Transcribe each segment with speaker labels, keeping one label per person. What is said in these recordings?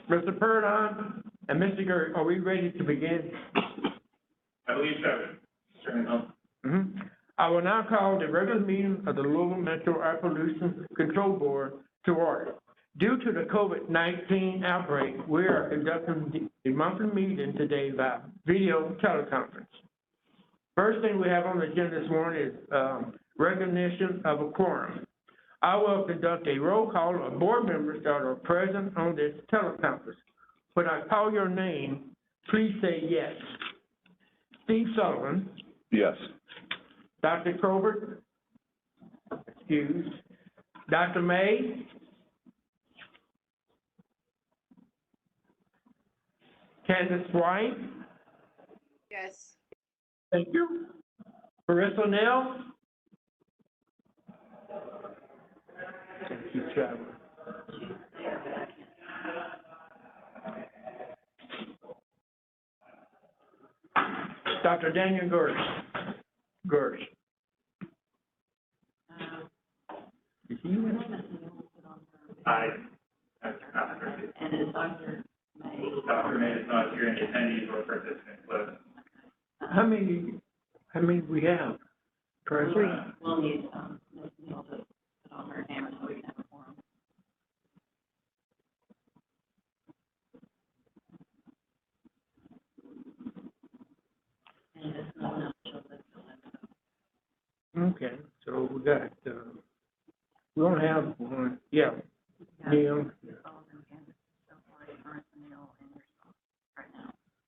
Speaker 1: Mr. Purdon and Mr. Gert, are we ready to begin?
Speaker 2: I believe so.
Speaker 1: I will now call the regular meeting of the Louisville Metro Air Pollution Control Board to order. Due to the COVID-19 outbreak, we are conducting the monthly meeting today by video teleconference. First thing we have on the agenda this morning is recognition of a quorum. I will conduct a roll call of board members that are present on this teleconference. When I call your name, please say yes. Steve Sullivan.
Speaker 3: Yes.
Speaker 1: Dr. Colbert. Excused. Dr. May. Candace White.
Speaker 4: Yes.
Speaker 1: Thank you. Marissa Neal. She's traveling. Dr. Daniel Gersh. Is he in?
Speaker 4: And is Dr. May?
Speaker 2: Dr. May is not here, and attendees or participants list.
Speaker 1: How many we have? Present?
Speaker 4: We'll need, Ms. Neal to put on her camera so we can have a forum. And if no one else shows up,
Speaker 1: Okay, so we got, we don't have one, yeah, Neil,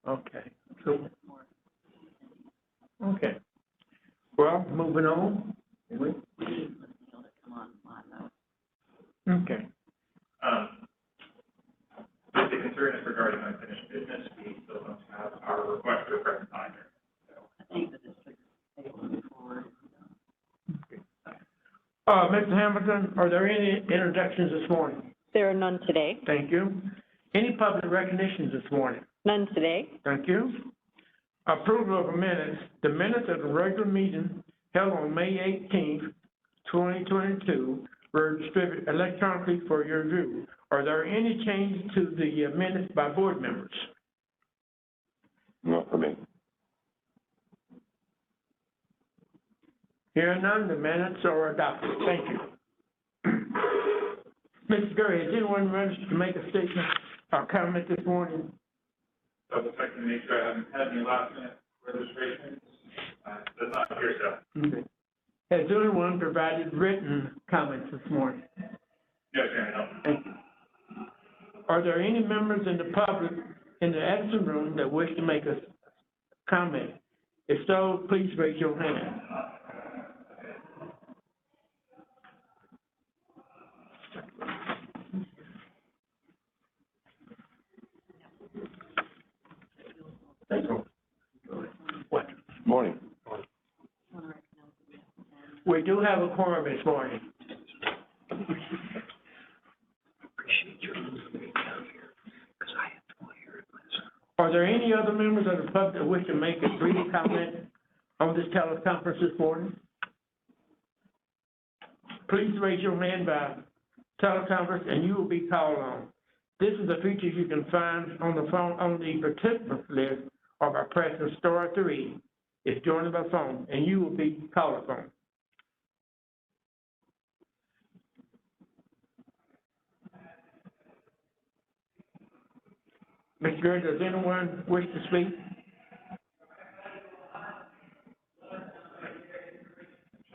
Speaker 1: okay, so, okay. Well, moving on.
Speaker 4: we need Ms. Neal to come on live though.
Speaker 1: Okay,
Speaker 2: If the concern is regarding unfinished business, we still don't have our request for present either.
Speaker 4: I think the district is able to move forward.
Speaker 1: Mr. Hamilton, are there any introductions this morning?
Speaker 5: There are none today.
Speaker 1: Thank you. Any public recognitions this morning?
Speaker 5: None today.
Speaker 1: Thank you. Approval of minutes. The minutes of the regular meeting held on May 18th, 2022 were distributed electronically for your review. Are there any changes to the minutes by board members?
Speaker 3: Not for me.
Speaker 1: Hearing none, the minutes are adopted. Thank you. Mr. Gurry, has anyone registered to make a statement or comment this morning?
Speaker 2: Double check to make sure I haven't had any last minute registrations. Does not appear so.
Speaker 1: Okay. Has anyone provided written comments this morning?
Speaker 2: No, Chairman, no.
Speaker 1: Thank you. Are there any members in the public in the Edison room that wish to make a comment? If so, please raise your hand. What?
Speaker 3: Morning.
Speaker 1: We do have a quorum this morning. Are there any other members of the public that wish to make a brief comment on this teleconference this morning? Please raise your hand by teleconference and you will be called on. This is a feature you can find on the phone on the participants list or by pressing *3 if joining by phone, and you will be called upon. Mr. Gurry, does anyone wish to speak?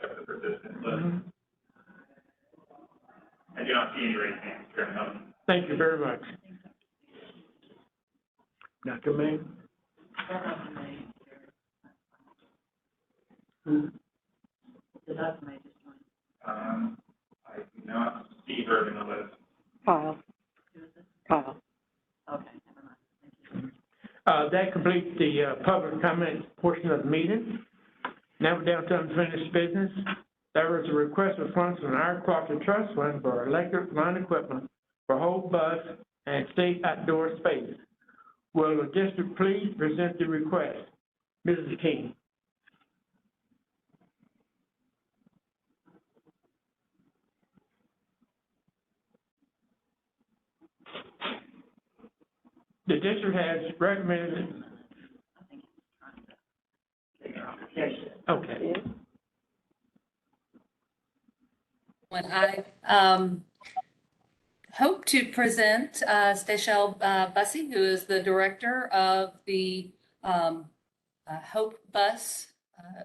Speaker 2: Check the participants list. I do not see any raised hands, Chairman, no.
Speaker 1: Thank you very much. Dr. May?
Speaker 4: The Dr. May just joined.
Speaker 2: I do not see her in the list.
Speaker 5: Kyle.
Speaker 4: Who is this?
Speaker 5: Kyle.
Speaker 4: Okay, never mind. Thank you.
Speaker 1: That completes the public comment portion of the meeting. Now we're down to unfinished business. There was a request for funds from our Quality Trust Fund for electric line equipment for whole bus and state outdoor space. Will the district please present the request? Mrs. King. The district has recommended,
Speaker 4: I think he's trying to figure out. There she is.
Speaker 1: okay.
Speaker 3: When I hope to present Stachel Bussey, who is the director of the Hope Bus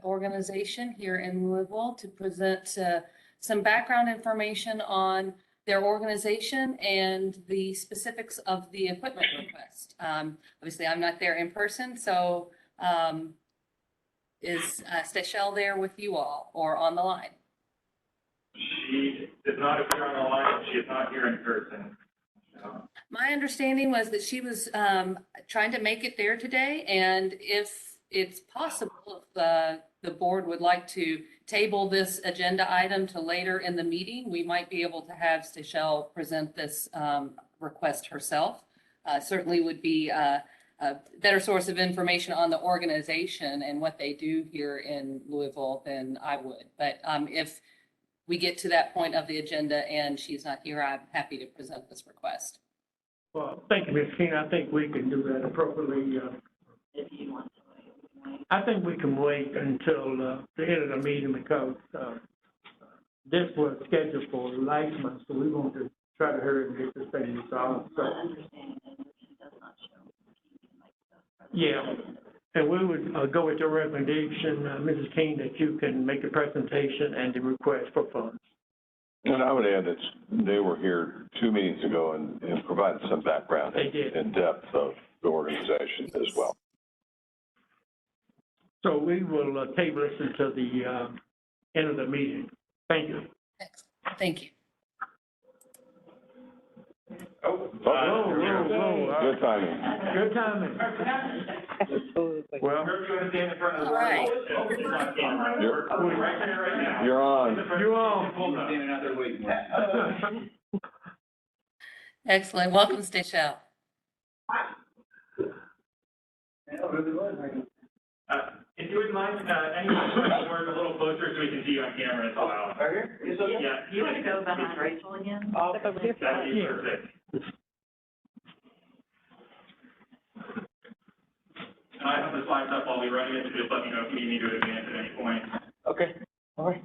Speaker 3: organization here in Louisville, to present some background information on their organization and the specifics of the equipment request. Obviously, I'm not there in person, so is Stachel there with you all or on the line?
Speaker 2: She did not appear on the line. She is not here in person. So,
Speaker 3: My understanding was that she was trying to make it there today, and if it's possible, if the board would like to table this agenda item to later in the meeting, we might be able to have Stachel present this request herself. Certainly would be a better source of information on the organization and what they do here in Louisville than I would. But if we get to that point of the agenda and she's not here, I'm happy to present this request.
Speaker 1: Well, thank you, Ms. King. I think we can do that appropriately.
Speaker 4: If you want to wait.
Speaker 1: I think we can wait until the end of the meeting because this was scheduled for last month, so we want to try to hurry and get this thing resolved. So,
Speaker 4: My understanding is if she does not show, he can make the.
Speaker 1: yeah, and we would go with your recommendation, Mrs. King, that you can make the presentation and the request for funds.
Speaker 6: And I would add that they were here 2 meetings ago and provided some background
Speaker 1: They did.
Speaker 6: in depth of the organization as well.
Speaker 1: So we will table this until the end of the meeting. Thank you.
Speaker 3: Excellent. Thank you.
Speaker 6: Good timing.
Speaker 1: Good timing. Well,
Speaker 3: All right.
Speaker 6: You're on.
Speaker 1: you're on.
Speaker 3: Excellent. Welcome, Stachel.
Speaker 2: if you wouldn't mind, anyone put the word a little closer so we can see you on camera as well. Yeah.
Speaker 4: You want to go behind Rachel again?
Speaker 2: That'd be perfect. And I have the slides up while we run it, so just let me know if you need me to advance at any point.
Speaker 7: Okay, all right.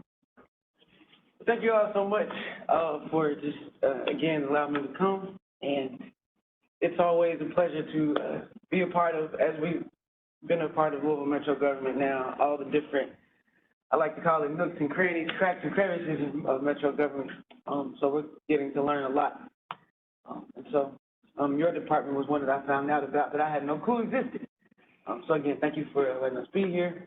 Speaker 7: Thank you all so much for just, again, allowing me to come. And it's always a pleasure to be a part of, as we've been a part of Louisville Metro government now, all the different, I like to call it nooks and crannies, cracks and crevices of Metro government. So we're getting to learn a lot. And so your department was one that I found out about that I had no clue existed. So again, thank you for letting us be here.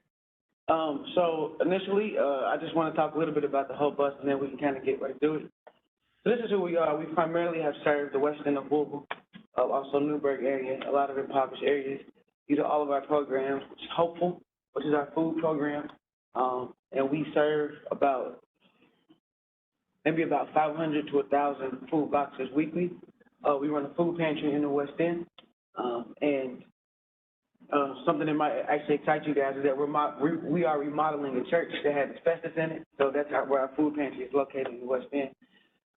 Speaker 7: So initially, I just want to talk a little bit about the Hope Bus, and then we can kind of get right through it. So this is who we are. We primarily have served the west end of Louisville, also Newburgh area, a lot of impoverished areas. These are all of our programs, which is Hopeful, which is our food program. And we serve maybe about 500 to 1,000 food boxes weekly. We run a food pantry in the West End. Something that might actually excite you guys is that we are remodeling a church that had asbestos in it. So that's where our food pantry is located in the West End.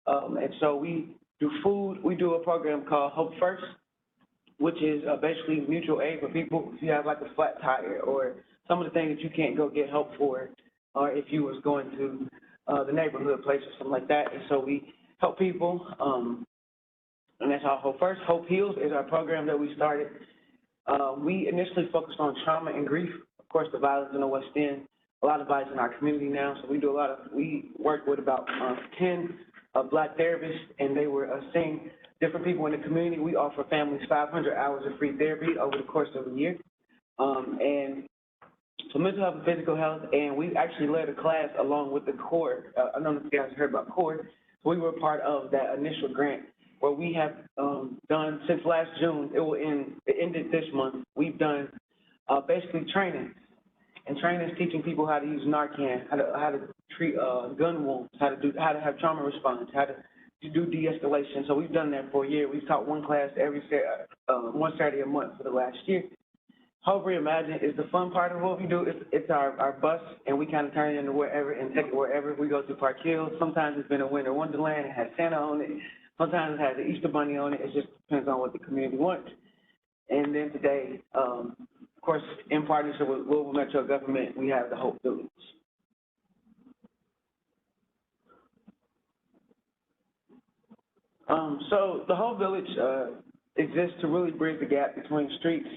Speaker 7: And so we do food. We do a program called Hope First, which is basically mutual aid for people if you have like a flat tire or some of the things that you can't go get help for, or if you was going to the neighborhood place or something like that. And so we help people, and that's our Hope First. Hope Heals is our program that we started. We initially focused on trauma and grief, of course, the violence in the West End, a lot of violence in our community now. So we work with about 10 Black therapists, and they were seeing different people in the community. We offer families 500 hours of free therapy over the course of a year. And so mental health and physical health, and we actually led a class along with the CORE. I don't know if you guys heard about CORE. So we were part of that initial grant where we have done since last June. It ended this month. We've done basically training, and training is teaching people how to use Narcan, how to treat gun wounds, how to have trauma response, how to do de-escalation. So we've done that for a year. We've taught one class one Saturday a month for the last year. Hope Reimagine is the fun part of what we do. It's our bus, and we kind of turn it into wherever and take it wherever. We go to Park Hill. Sometimes it's been a winter wonderland. It has Santa on it. Sometimes it has the Easter Bunny on it. It just depends on what the community wants. And then today, of course, in partnership with Louisville Metro government, we have the Hope Village. So the Hope Village exists to really bridge the gap between streets,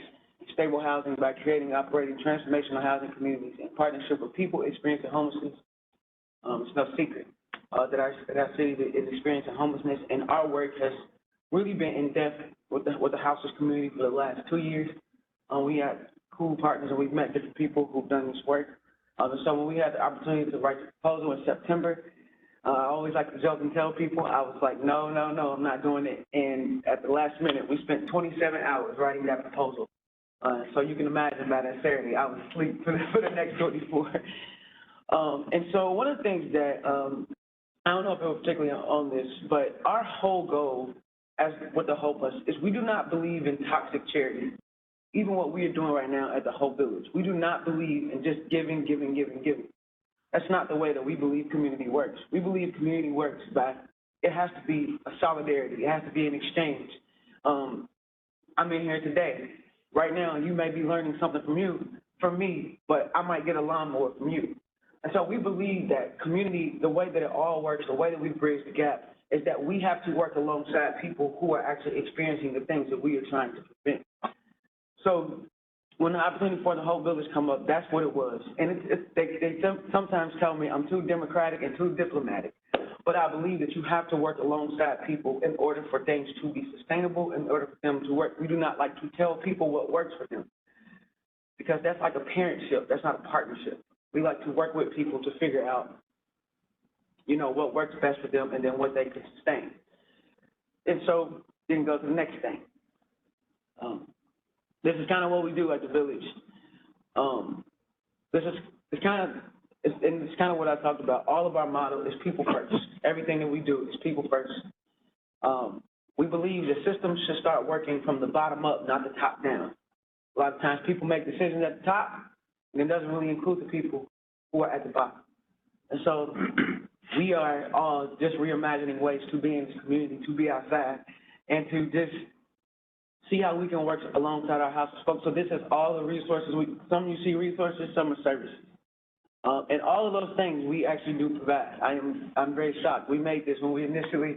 Speaker 7: stable housing by creating and operating transformational housing communities in partnership with people experiencing homelessness. It's no secret that our city is experiencing homelessness, and our work has really been in depth with the houseless community for the last 2 years. We have cool partners, and we've met different people who've done this work. So when we had the opportunity to write the proposal in September, I always like to joke and tell people, I was like, no, I'm not doing it. And at the last minute, we spent 27 hours writing that proposal. So you can imagine by that Saturday, I was asleep for the next 24. And so one of the things that, I don't know if it was particularly on this, but our whole goal as with the Hope Us is we do not believe in toxic charity. Even what we are doing right now at the Hope Village, we do not believe in just giving. That's not the way that we believe community works. We believe community works by, it has to be a solidarity. It has to be an exchange. I'm in here today. Right now, you may be learning something from me, but I might get a lawnmower from you. And so we believe that community, the way that it all works, the way that we bridge the gap, is that we have to work alongside people who are actually experiencing the things that we are trying to prevent. So when the opportunity for the Hope Village come up, that's what it was. And they sometimes tell me I'm too democratic and too diplomatic, but I believe that you have to work alongside people in order for things to be sustainable, in order for them to work. We do not like to tell people what works for them because that's like a parentship. That's not a partnership. We like to work with people to figure out, you know, what works best for them and then what they can sustain. And so then go to the next thing. This is kind of what we do at the village. It's kind of what I talked about. All of our motto is people first. Everything that we do is people first. We believe the system should start working from the bottom up, not the top down. A lot of times people make decisions at the top, and it doesn't really include the people who are at the bottom. And so we are all just reimagining ways to be in this community, to be outside, and to just see how we can work alongside our house folks. So this is all the resources. Some you see resources, some are services. And all of those things we actually do provide. I'm very shocked. We made this when we initially,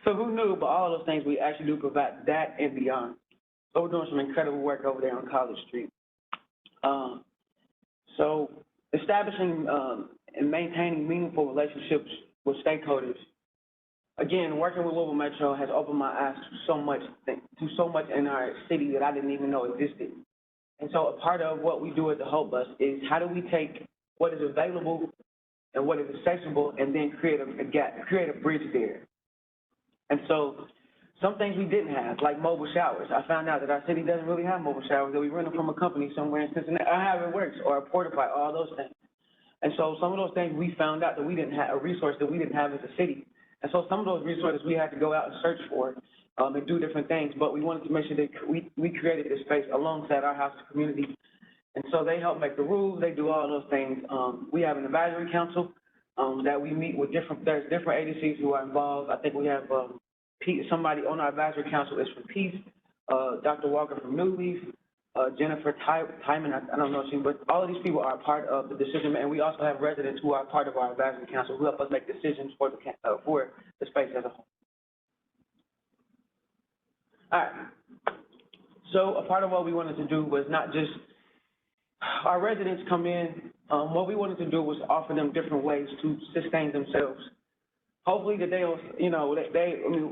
Speaker 7: so who knew, but all of those things we actually do provide, that and beyond. So we're doing some incredible work over there on College Street. So establishing and maintaining meaningful relationships with stakeholders. Again, working with Louisville Metro has opened my eyes to so much in our city that I didn't even know existed. And so a part of what we do at the Hope Bus is how do we take what is available and what is accessible and then create a gap, create a bridge there. And so some things we didn't have, like mobile showers. I found out that our city doesn't really have mobile showers, that we rent them from a company somewhere in Cincinnati, or how it works, or a porta potty, all those things. And so some of those things we found out that we didn't have, a resource that we didn't have as a city. And so some of those resources we had to go out and search for and do different things, but we wanted to make sure that we created this space alongside our house community. And so they help make the rules, they do all those things. We have an advisory council that we meet with there's different agencies who are involved. I think we have somebody on our advisory council is from Peace, Dr. Walker from New Leaf, Jennifer Timon, I don't know if she, but all of these people are part of the decision, and we also have residents who are part of our advisory council who help us make decisions for the space as a whole. All right. So a part of what we wanted to do was not just our residents come in. What we wanted to do was offer them different ways to sustain themselves. Hopefully that they'll,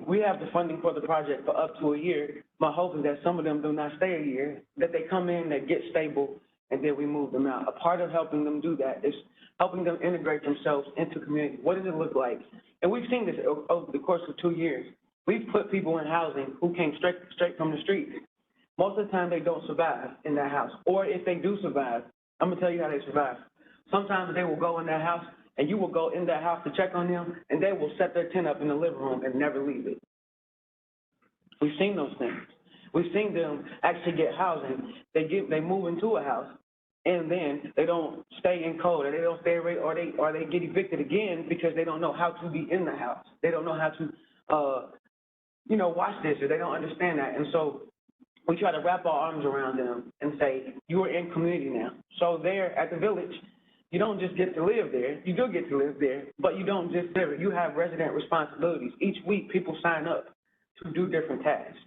Speaker 7: we have the funding for the project for up to a year. My hope is that some of them do not stay a year, that they come in, they get stable, and then we move them out. A part of helping them do that is helping them integrate themselves into community. What does it look like? And we've seen this over the course of 2 years. We've put people in housing who came straight from the streets. Most of the time they don't survive in that house. Or if they do survive, I'm gonna tell you how they survive. Sometimes they will go in that house and you will go in that house to check on them, and they will set their tent up in the living room and never leave it. We've seen those things. We've seen them actually get housing. They move into a house, and then they don't stay in code, or they don't stay away, or they get evicted again because they don't know how to be in the house. They don't know how to, watch this, or they don't understand that. And so we try to wrap our arms around them and say, you are in community now. So there at the village, you don't just get to live there. You do get to live there, but you don't just live it. You have resident responsibilities. Each week, people sign up to do different tasks.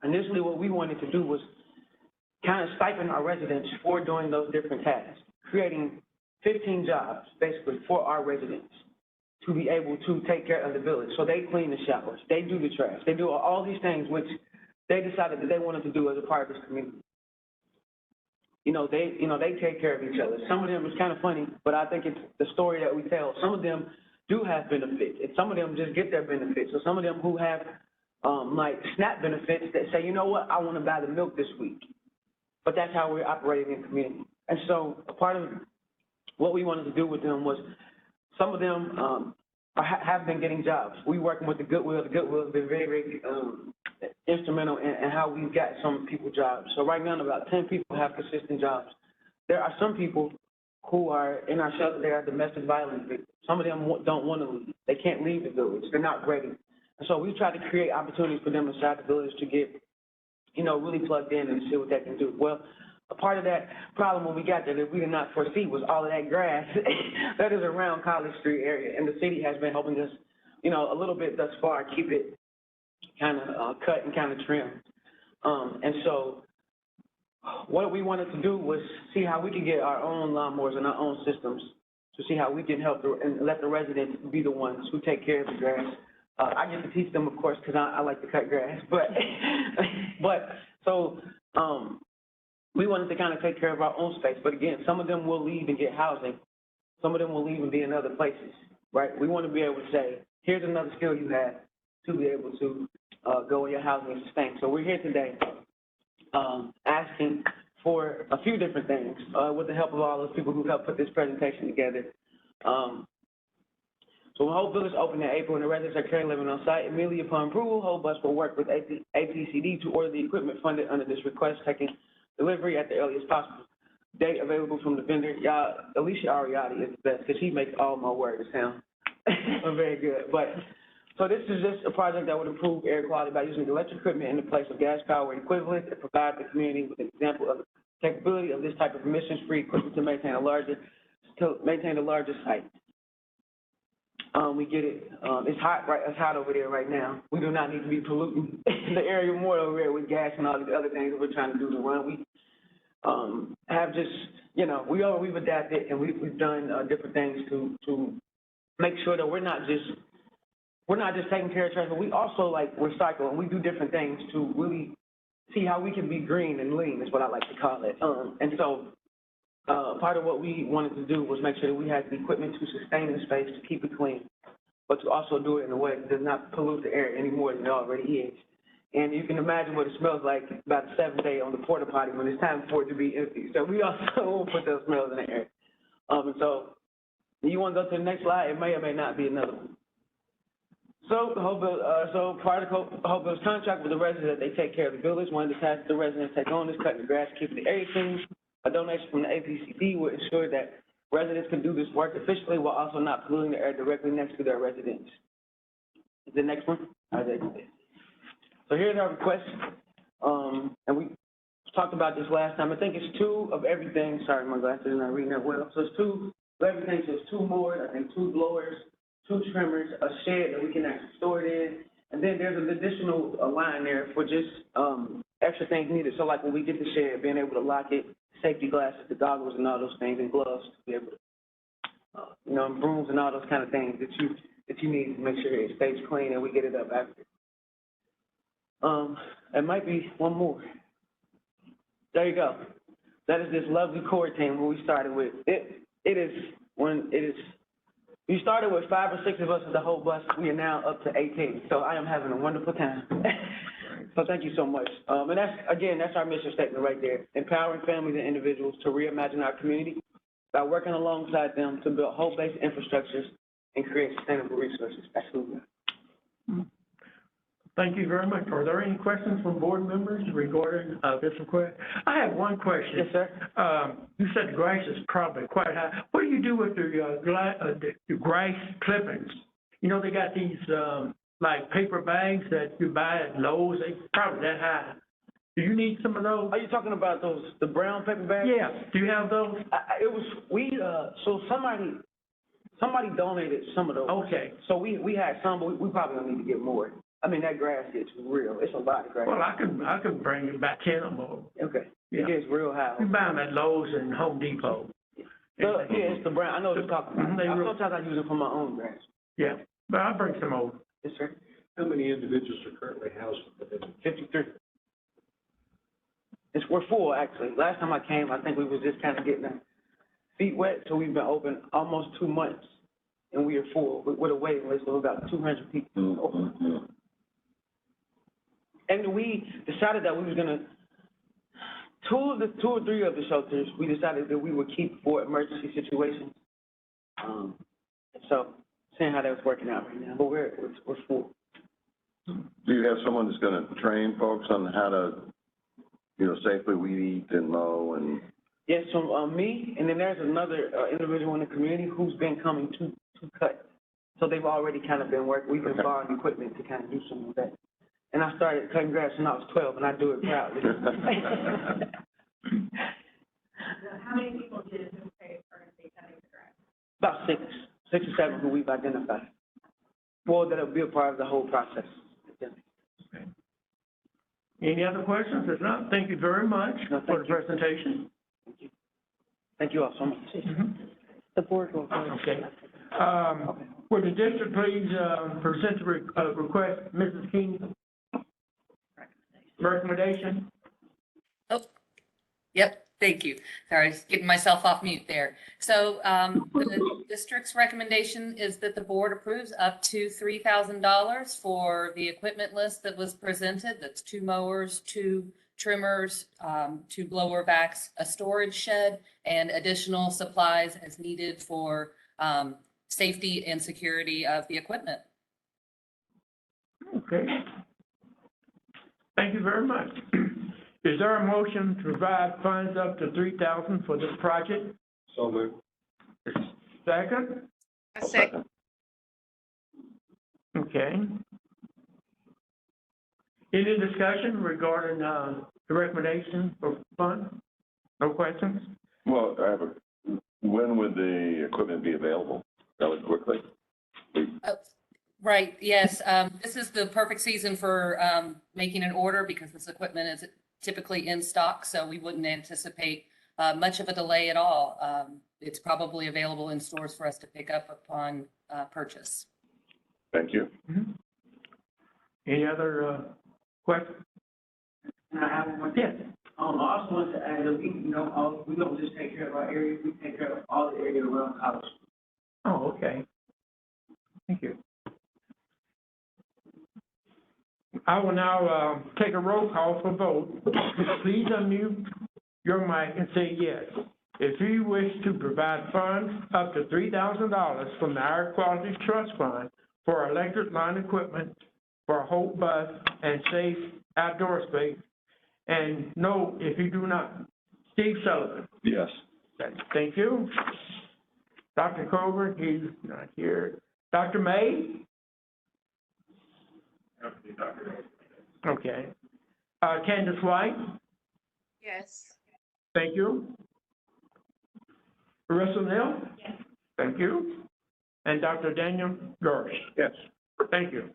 Speaker 7: Initially, what we wanted to do was kind of stipend our residents for doing those different tasks, creating 15 jobs, basically, for our residents to be able to take care of the village. So they clean the showers, they do the trash, they do all these things which they decided that they wanted to do as a part of this community. They take care of each other. Some of them, it's kind of funny, but I think it's the story that we tell. Some of them do have benefits, and some of them just get their benefits. So some of them who have, like, SNAP benefits that say, you know what, I want to buy the milk this week. But that's how we're operating in the community. And so a part of what we wanted to do with them was some of them have been getting jobs. We working with the Goodwill. The Goodwill has been very, very instrumental in how we've got some people jobs. So right now, about 10 people have consistent jobs. There are some people who are in our shelter. They are domestic violence victims. Some of them don't want to leave. They can't leave the village. They're not ready. And so we try to create opportunities for them inside the village to get, really plugged in and see what they can do. Well, a part of that problem when we got there that we did not foresee was all of that grass that is around College Street area. And the city has been helping us, a little bit thus far, keep it kind of cut and kind of trimmed. And so what we wanted to do was see how we could get our own lawnmowers and our own systems to see how we can help and let the residents be the ones who take care of the grass. I get to teach them, of course, because I like to cut grass. But we wanted to kind of take care of our own space. But again, some of them will leave and get housing. Some of them will leave and be in other places, right? We want to be able to say, here's another skill you have to be able to go in your housing and sustain. So we're here today asking for a few different things with the help of all those people who helped put this presentation together. So when Whole Village opened in April and the residents are currently living on site, immediately upon approval, Whole Bus will work with APCD to order the equipment funded under this request, taking delivery at the earliest possible date available from the vendor. Alicia Ariati is the best because she makes all my words sound very good. But so this is just a project that would improve air quality by using electric equipment in the place of gas power equivalent and provide the community with an example of the capability of this type of emissions-free equipment to maintain a larger site. We get it. It's hot, right? It's hot over there right now. We do not need to be polluting the area more over there with gas and all these other things that we're trying to do to run. We have just, we've adapted and we've done different things to make sure that we're not just taking care of trash, but we also like recycle and we do different things to really see how we can be green and lean is what I like to call it. And so part of what we wanted to do was make sure that we had the equipment to sustain the space, to keep it clean, but to also do it in a way that does not pollute the air any more than it already is. And you can imagine what it smells like about the 7th day on the porta potty when it's time for it to be empty. So we also will put those smells in the air. And so you want to go to the next slide? It may or may not be another one. So part of Whole Village contract with the residents that they take care of the village. One of the tasks the residents take on is cutting the grass, keeping the area clean. A donation from the APCD will ensure that residents can do this work efficiently while also not polluting the air directly next to their residence. The next one? So here's our request, and we talked about this last time. I think it's 2 of everything. Sorry, my glasses are not reading that well. So it's 2 of everything. So it's 2 mowers, I think 2 blowers, 2 trimmers, a shed that we can actually store it in, and then there's an additional line there for just extra things needed. So like when we get the shed, being able to lock it, safety glasses, the goggles, and all those things, and gloves to be able to, brooms and all those kind of things that you need to make sure it stays clean and we get it up after. It might be one more. There you go. That is this lovely core team who we started with. We started with 5 or 6 of us as the whole bus. We are now up to 18. So I am having a wonderful time. So thank you so much. And that's our mission statement right there. Empowering families and individuals to reimagine our community by working alongside them to build whole-based infrastructures and create sustainable resources. Absolutely.
Speaker 1: Thank you very much. Are there any questions from board members regarding this request? I have one question.
Speaker 7: Yes, sir.
Speaker 1: You said the grass is probably quite high. What do you do with the grass clippings? They got these like paper bags that you buy at Lowe's. They're probably that high. Do you need some of those?
Speaker 7: Are you talking about the brown paper bags?
Speaker 1: Yeah, do you have those?
Speaker 7: So somebody donated some of those.
Speaker 1: Okay.
Speaker 7: So we had some, but we probably don't need to get more. I mean, that grass gets real, it's a lot of grass.
Speaker 1: Well, I can bring you about 10 or more.
Speaker 7: Okay,
Speaker 1: Yeah.
Speaker 7: it gets real high.
Speaker 1: We buy them at Lowe's and Home Depot.
Speaker 7: It's the brown, I know what you're talking about.
Speaker 1: They real-
Speaker 7: Sometimes I use it for my own grass.
Speaker 1: Yeah, but I'll bring some over.
Speaker 7: Yes, sir.
Speaker 8: How many individuals are currently housed within?
Speaker 7: 53. We're full, actually. Last time I came, I think we was just kind of getting our feet wet, so we've been open almost 2 months, and we are full with a waiting list of about 200 people. And we decided that we was gonna, two or three of the shelters, we decided that we would keep for emergency situations. So, seeing how that was working out right now, but we're full.
Speaker 6: Do you have someone that's gonna train folks on how to, safely weed eat and mow and?
Speaker 7: Yes, so, me, and then there's another, individual in the community who's been coming to cut. So they've already kind of been working, we've been borrowing equipment to kind of do some of that. And I started cutting grass when I was 12, and I do it proudly.
Speaker 4: How many people did it pay currently cutting the grass?
Speaker 7: About six or seven who we've identified. Well, that'll be a part of the whole process.
Speaker 1: Any other questions? If not, thank you very much
Speaker 7: No,
Speaker 1: for the
Speaker 7: thank you.
Speaker 1: presentation.
Speaker 7: Thank you all so much.
Speaker 5: The board will vote.
Speaker 1: Okay. Would the district please, present the request, Mrs. King? Recommendation?
Speaker 3: Oh, yep, thank you. Sorry, I was getting myself off mute there. So the district's recommendation is that the board approves up to $3,000 for the equipment list that was presented. That's 2 mowers, 2 trimmers, 2 blower vacs, a storage shed, and additional supplies as needed for safety and security of the equipment.
Speaker 1: Okay. Thank you very much. Is there a motion to provide funds up to $3,000 for this project?
Speaker 8: So moved.
Speaker 1: Second?
Speaker 6: A second.
Speaker 1: Okay. Any discussion regarding, the recommendation for funds? No questions?
Speaker 6: Well, when would the equipment be available? Really quickly?
Speaker 3: Right, yes. This is the perfect season for making an order because this equipment is typically in stock, so we wouldn't anticipate much of a delay at all. It's probably available in stores for us to pick up upon purchase.
Speaker 6: Thank you.
Speaker 1: Mm-hmm. Any other, questions?
Speaker 7: And I have one more
Speaker 1: Yes.
Speaker 7: thing. I also want to add that we don't just take care of our area, we take care of all the area around college.
Speaker 1: Oh, okay. Thank you. I will now, take a roll call for vote. Please unmute your mic and say yes. If you wish to provide funds up to $3,000 from the Air Quality Trust Fund for electric line equipment for a Hope bus and safe outdoor space, and no, if you do not, Steve Sullivan.
Speaker 6: Yes.
Speaker 1: Thank you. Dr. Coburn, he's not here. Dr. May? Okay. Candace White?
Speaker 4: Yes.
Speaker 1: Thank you. Russell Neal?
Speaker 4: Yes.
Speaker 1: Thank you. And Dr. Daniel Gersh? Yes. Thank you.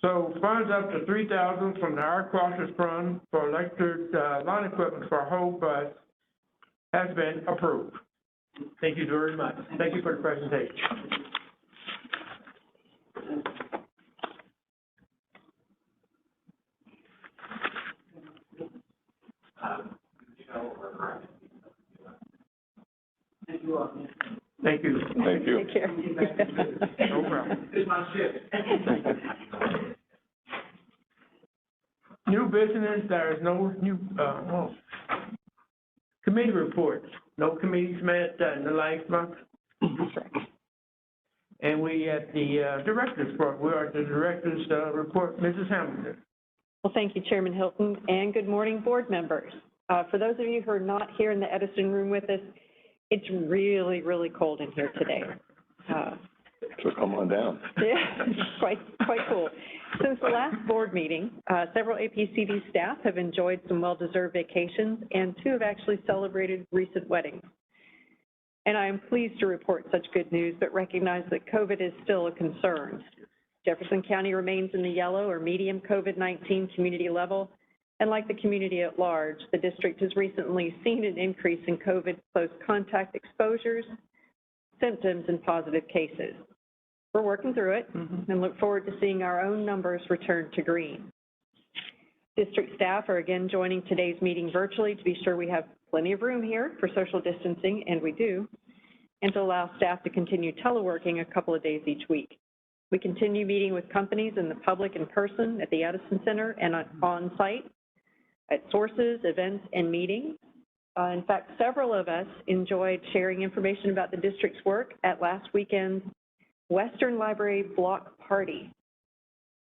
Speaker 1: So funds up to $3,000 from the Air Quality Fund for electric line equipment for a whole bus has been approved. Thank you very much. Thank you for the presentation.
Speaker 7: Thank you all.
Speaker 1: Thank you.
Speaker 6: Thank you.
Speaker 5: Take care.
Speaker 1: No problem.
Speaker 7: It's my shift.
Speaker 1: New business, there is no new, committee reports. No committees met in the last month. And we at the director's report, we are at the director's report, Mrs. Hamilton.
Speaker 5: Well, thank you, Chairman Hilton, and good morning, board members. For those of you who are not here in the Edison room with us, it's really, really cold in here today.
Speaker 6: So come on down.
Speaker 5: Yeah, quite cool. Since the last board meeting, several APCD staff have enjoyed some well-deserved vacations, and 2 have actually celebrated recent weddings. And I am pleased to report such good news, but recognize that COVID is still a concern. Jefferson County remains in the yellow or medium COVID-19 community level, and like the community at large, the district has recently seen an increase in COVID close contact exposures, symptoms, and positive cases. We're working through it and look forward to seeing our own numbers return to green. District staff are again joining today's meeting virtually to be sure we have plenty of room here for social distancing, and we do, and to allow staff to continue teleworking a couple of days each week. We continue meeting with companies and the public in person at the Edison Center and on-site, at sources, events, and meetings. In fact, several of us enjoyed sharing information about the district's work at last weekend's Western Library Block Party.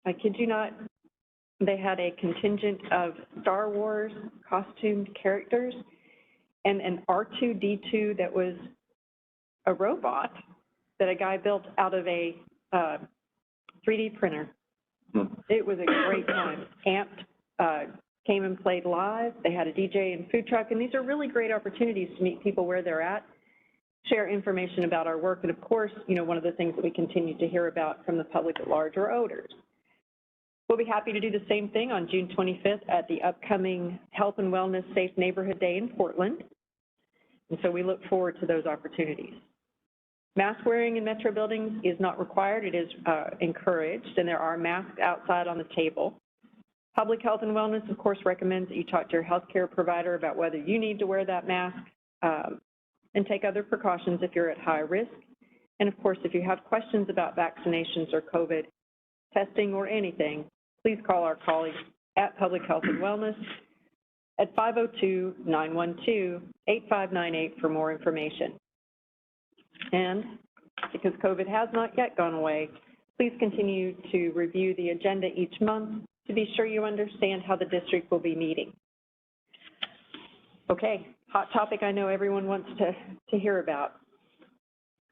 Speaker 5: I kid you not, they had a contingent of Star Wars costumed characters and an R2-D2 that was a robot that a guy built out of a 3D printer. It was a great time. Amped came and played live. They had a DJ and food truck, and these are really great opportunities to meet people where they're at, share information about our work, and of course, you know, one of the things that we continue to hear about from the public at large are odors. We'll be happy to do the same thing on June 25th at the upcoming Health and Wellness Safe Neighborhood Day in Portland, and so we look forward to those opportunities. Mask wearing in metro buildings is not required. It is encouraged, and there are masks outside on the table. Public Health and Wellness, of course, recommends that you talk to your healthcare provider about whether you need to wear that mask and take other precautions if you're at high risk. And of course, if you have questions about vaccinations or COVID testing or anything, please call our colleagues at Public Health and Wellness at 502-912-8598 for more information. And because COVID has not yet gone away, please continue to review the agenda each month to be sure you understand how the district will be meeting. Okay, hot topic I know everyone wants to hear about.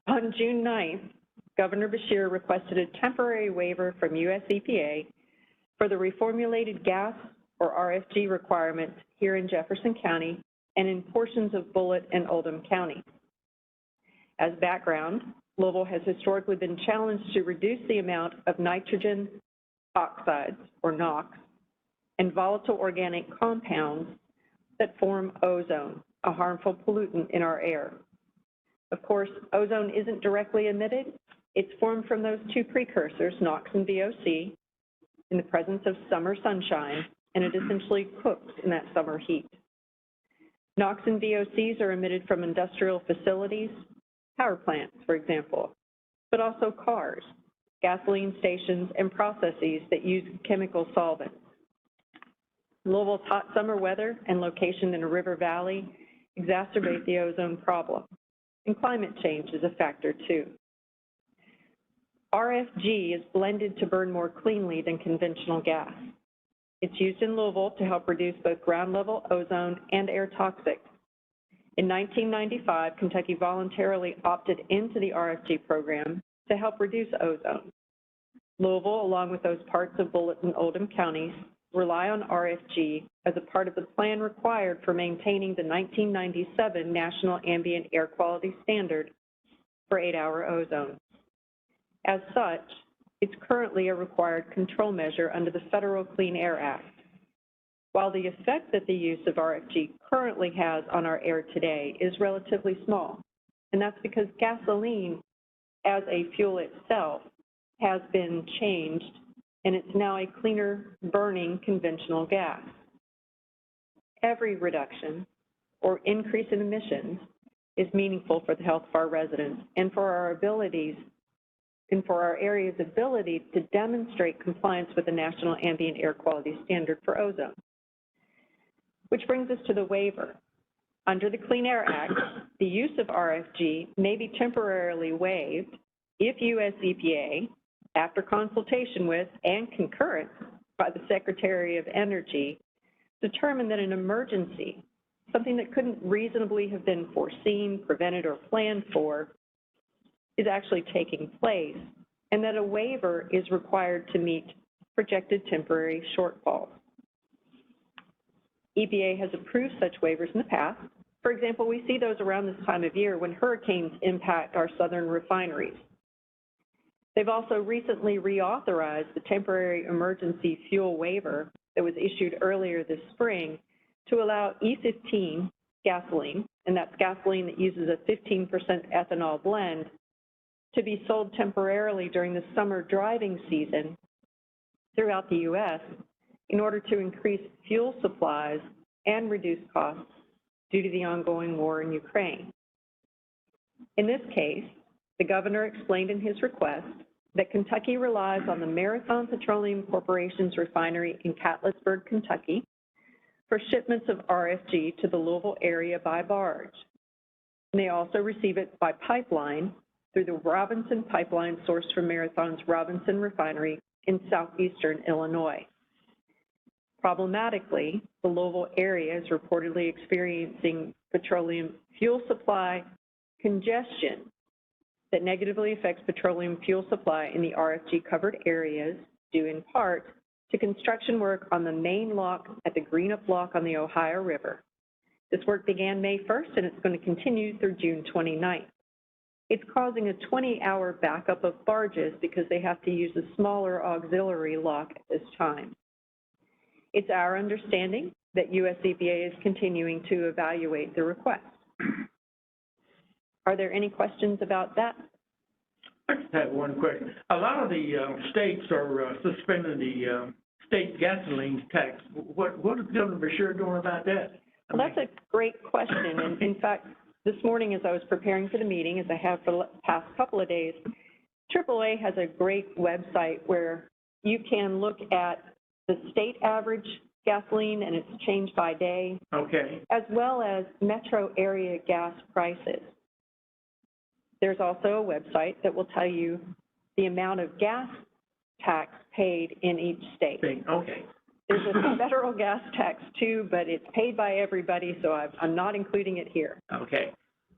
Speaker 5: On June 9th, Governor Beshear requested a temporary waiver from US EPA for the reformulated gas or RFG requirements here in Jefferson County and in portions of Bullitt and Oldham County. As background, Louisville has historically been challenged to reduce the amount of nitrogen oxides, or NOx, and volatile organic compounds that form ozone, a harmful pollutant in our air. Of course, ozone isn't directly emitted. It's formed from those 2 precursors, NOx and VOC, in the presence of summer sunshine, and it essentially cooks in that summer heat. NOx and VOCs are emitted from industrial facilities, power plants, for example, but also cars, gasoline stations, and processes that use chemical solvents. Louisville's hot summer weather and location in a river valley exacerbate the ozone problem, and climate change is a factor too. RFG is blended to burn more cleanly than conventional gas. It's used in Louisville to help reduce both ground level ozone and air toxics. In 1995, Kentucky voluntarily opted into the RFG program to help reduce ozone. Louisville, along with those parts of Bullitt and Oldham counties, rely on RFG as a part of the plan required for maintaining the 1997 National Ambient Air Quality Standard for 8-hour ozone. As such, it's currently a required control measure under the Federal Clean Air Act. While the effect that the use of RFG currently has on our air today is relatively small, and that's because gasoline as a fuel itself has been changed, and it's now a cleaner burning conventional gas. Every reduction or increase in emissions is meaningful for the health of our residents and for our abilities and for our area's ability to demonstrate compliance with the National Ambient Air Quality Standard for ozone. Which brings us to the waiver. Under the Clean Air Act, the use of RFG may be temporarily waived if US EPA, after consultation with and concurrence by the Secretary of Energy, determined that an emergency, something that couldn't reasonably have been foreseen, prevented, or planned for, is actually taking place, and that a waiver is required to meet projected temporary shortfalls. EPA has approved such waivers in the past. For example, we see those around this time of year when hurricanes impact our southern refineries. They've also recently reauthorized the temporary emergency fuel waiver that was issued earlier this spring to allow E15 gasoline, and that's gasoline that uses a 15% ethanol blend, to be sold temporarily during the summer driving season throughout the U.S. in order to increase fuel supplies and reduce costs due to the ongoing war in Ukraine. In this case, the governor explained in his request that Kentucky relies on the Marathon Petroleum Corporation's refinery in Catlettsburg, Kentucky, for shipments of RFG to the Louisville area by barge. And they also receive it by pipeline through the Robinson pipeline sourced from Marathon's Robinson refinery in southeastern Illinois. Problematically, the Louisville area is reportedly experiencing petroleum fuel supply congestion that negatively affects petroleum fuel supply in the RFG-covered areas, due in part to construction work on the main lock at the Greenup Lock on the Ohio River. This work began May 1st, and it's going to continue through June 29th. It's causing a 20-hour backup of barges because they have to use a smaller auxiliary lock at this time. It's our understanding that US EPA is continuing to evaluate the request. Are there any questions about that?
Speaker 1: I just have one question. A lot of the states are suspending the state gasoline tax. What is Governor Beshear doing about that?
Speaker 5: Well, that's a great question. And in fact, this morning as I was preparing for the meeting, as I have for the past couple of days, AAA has a great website where you can look at the state average gasoline, and it's changed by day,
Speaker 1: Okay.
Speaker 5: as well as metro area gas prices. There's also a website that will tell you the amount of gas tax paid in each state.
Speaker 1: Okay.
Speaker 5: There's a federal gas tax too, but it's paid by everybody, so I'm not including it here.
Speaker 1: Okay.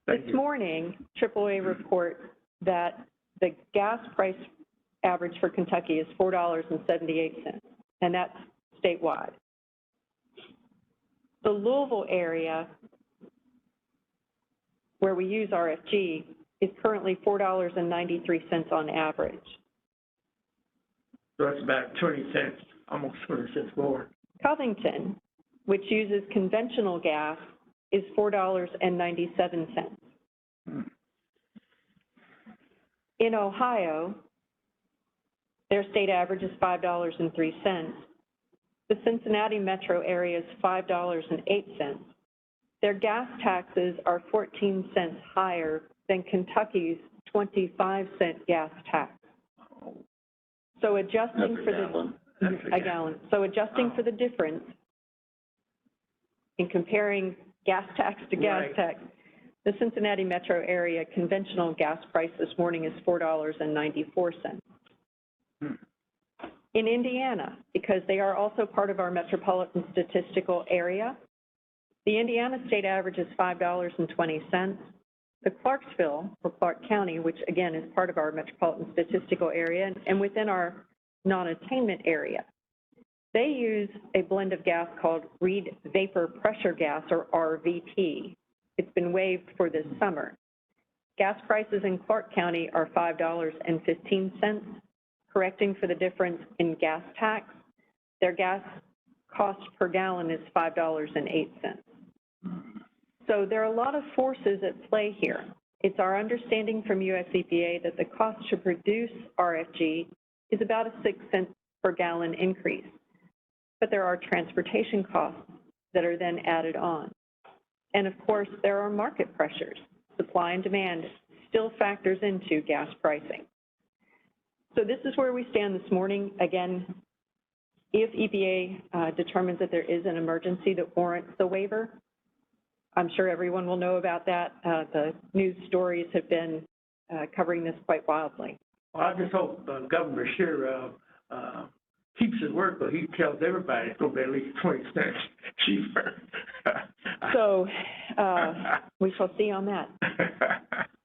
Speaker 5: This
Speaker 1: Thank you.
Speaker 5: morning, AAA reports that the gas price average for Kentucky is $4.78, and that's statewide. The Louisville area, where we use RFG, is currently $4.93 on average.
Speaker 1: So that's about 20 cents, almost 20 cents more.
Speaker 5: Covington, which uses conventional gas, is $4.97. In Ohio, their state average is $5.03. The Cincinnati metro area is $5.08. Their gas taxes are 14 cents higher than Kentucky's 25-cent gas tax. So adjusting for a gallon. So adjusting for the difference in comparing gas tax to gas tax, the Cincinnati metro area conventional gas price this morning is $4.94. In Indiana, because they are also part of our metropolitan statistical area, the Indiana state average is $5.20. The Clarksville, or Clark County, which again is part of our metropolitan statistical area and within our non-attainment area, they use a blend of gas called Reed Vapor Pressure Gas, or RVP. It's been waived for this summer. Gas prices in Clark County are $5.15. Correcting for the difference in gas tax, their gas cost per gallon is $5.08. So there are a lot of forces at play here. It's our understanding from US EPA that the cost to produce RFG is about a 6 cent per gallon increase, but there are transportation costs that are then added on. And of course, there are market pressures. Supply and demand still factors into gas pricing. So this is where we stand this morning. Again, if EPA determines that there is an emergency that warrants the waiver, I'm sure everyone will know about that. The news stories have been covering this quite wildly.
Speaker 1: Well, I just hope Governor Beshear keeps his word, but he tells everybody it's going to be at least 20 cents cheaper.
Speaker 5: So we shall see on that.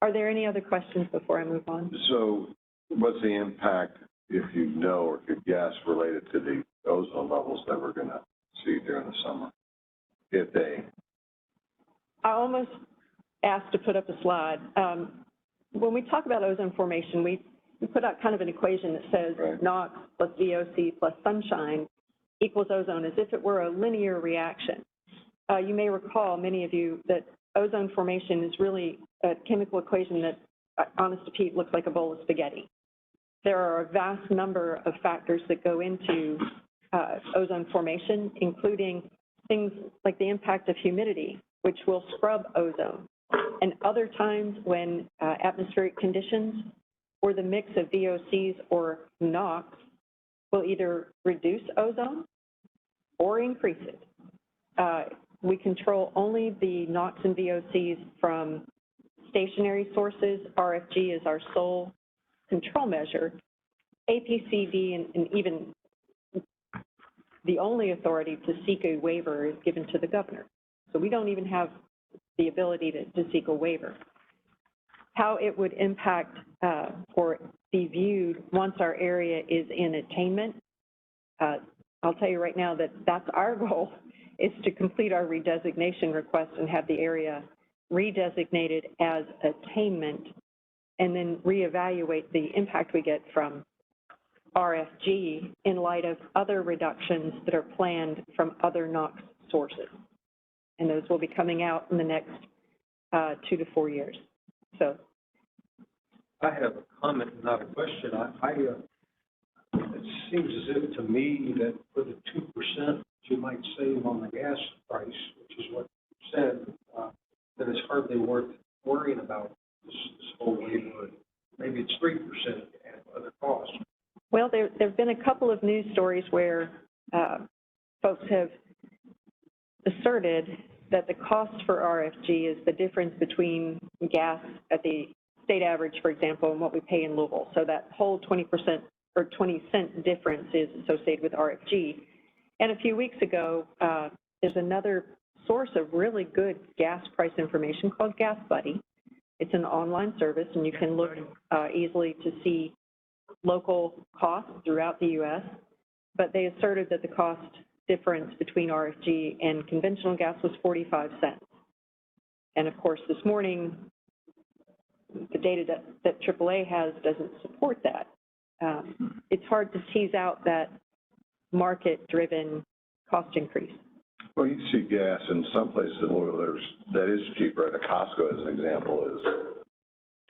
Speaker 5: Are there any other questions before I move on?
Speaker 6: So what's the impact, if you know or could guess, related to the ozone levels that we're gonna see during the summer? If they,
Speaker 5: I almost asked to put up a slide. When we talk about ozone formation, we put out kind of an equation that says
Speaker 6: Right.
Speaker 5: NOx plus VOC plus sunshine equals ozone, as if it were a linear reaction. You may recall, many of you, that ozone formation is really a chemical equation that, honest to Pete, looks like a bowl of spaghetti. There are a vast number of factors that go into ozone formation, including things like the impact of humidity, which will scrub ozone, and other times when atmospheric conditions or the mix of VOCs or NOx will either reduce ozone or increase it. We control only the NOx and VOCs from stationary sources. RFG is our sole control measure. APCD and even the only authority to seek a waiver is given to the governor. So we don't even have the ability to seek a waiver. How it would impact or be viewed once our area is in attainment, I'll tell you right now that that's our goal, is to complete our redesignation request and have the area redesignated as attainment, and then reevaluate the impact we get from RFG in light of other reductions that are planned from other NOx sources. And those will be coming out in the next 2 to 4 years. So
Speaker 8: I have a comment, not a question. It seems as if to me that for the 2% you might save on the gas price, which is what you said, that it's hardly worth worrying about this whole waiver. Maybe it's 3% and other costs.
Speaker 5: well, there have been a couple of news stories where folks have asserted that the cost for RFG is the difference between gas at the state average, for example, and what we pay in Louisville. So that whole 20% or 20-cent difference is associated with RFG. And a few weeks ago, there's another source of really good gas price information called Gas Buddy. It's an online service, and you can look easily to see local costs throughout the U.S., but they asserted that the cost difference between RFG and conventional gas was 45 cents. And of course, this morning, the data that AAA has doesn't support that. It's hard to tease out that market-driven cost increase.
Speaker 6: well, you see gas in some places in Louisville that is cheaper. The Costco, as an example, is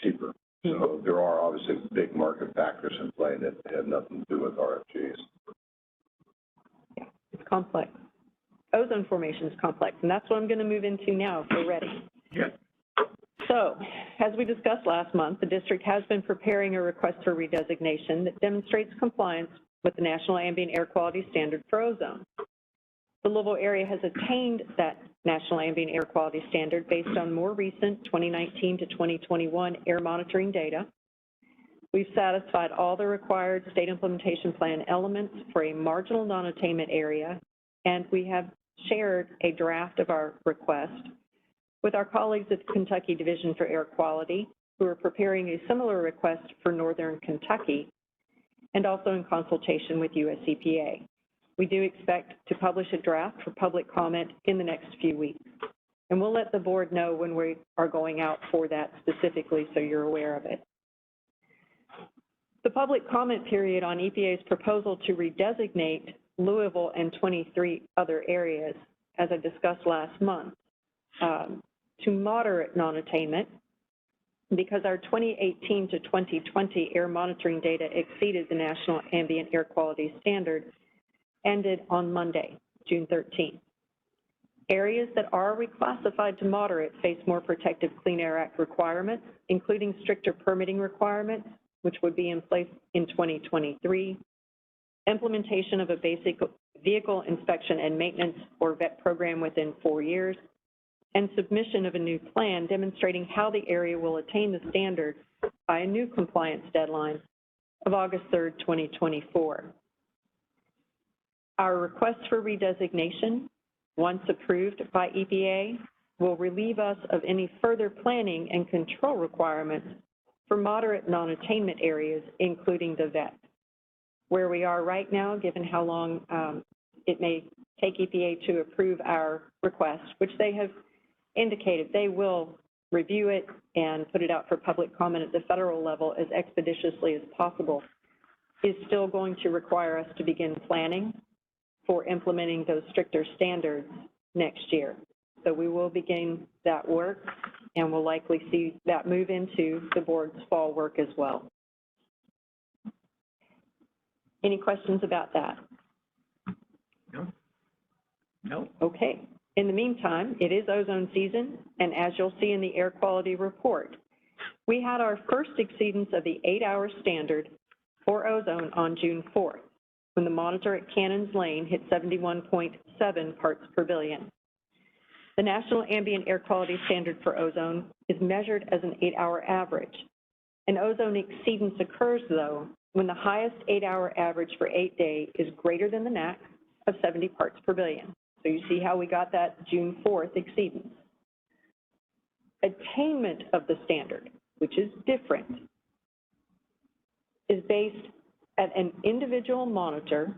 Speaker 6: cheaper. So there are obviously big market factors in play that have nothing to do with RFGs.
Speaker 5: Yeah, it's complex. Ozone formation is complex, and that's what I'm going to move into now if we're ready.
Speaker 1: Yeah.
Speaker 5: So, as we discussed last month, the district has been preparing a request for redesignation that demonstrates compliance with the National Ambient Air Quality Standard for ozone. The Louisville area has attained that National Ambient Air Quality Standard based on more recent 2019 to 2021 air monitoring data. We've satisfied all the required state implementation plan elements for a marginal non-attainment area, and we have shared a draft of our request with our colleagues at the Kentucky Division for Air Quality, who are preparing a similar request for Northern Kentucky, and also in consultation with US EPA. We do expect to publish a draft for public comment in the next few weeks. And we'll let the board know when we are going out for that specifically, so you're aware of it. The public comment period on EPA's proposal to redesignate Louisville and 23 other areas, as I discussed last month, to moderate non-attainment, because our 2018 to 2020 air monitoring data exceeded the National Ambient Air Quality Standard, ended on Monday, June 13th. Areas that are reclassified to moderate face more protective Clean Air Act requirements, including stricter permitting requirements, which would be in place in 2023, implementation of a basic vehicle inspection and maintenance or VET program within 4 years, and submission of a new plan demonstrating how the area will attain the standard by a new compliance deadline of August 3rd, 2024. Our request for redesignation, once approved by EPA, will relieve us of any further planning and control requirements for moderate non-attainment areas, including the vet. Where we are right now, given how long it may take EPA to approve our request, which they have indicated they will review it and put it out for public comment at the federal level as expeditiously as possible, is still going to require us to begin planning for implementing those stricter standards next year. So we will begin that work, and we'll likely see that move into the board's fall work as well. Any questions about that?
Speaker 1: No. No.
Speaker 5: Okay. In the meantime, it is ozone season, and as you'll see in the air quality report, we had our first exceedance of the 8-hour standard for ozone on June 4th, when the monitor at Cannons Lane hit 71.7 parts per billion. The National Ambient Air Quality Standard for ozone is measured as an 8-hour average. An ozone exceedance occurs, though, when the highest 8-hour average for 8 days is greater than the max of 70 parts per billion. So you see how we got that June 4th exceedance. Attainment of the standard, which is different, is based at an individual monitor,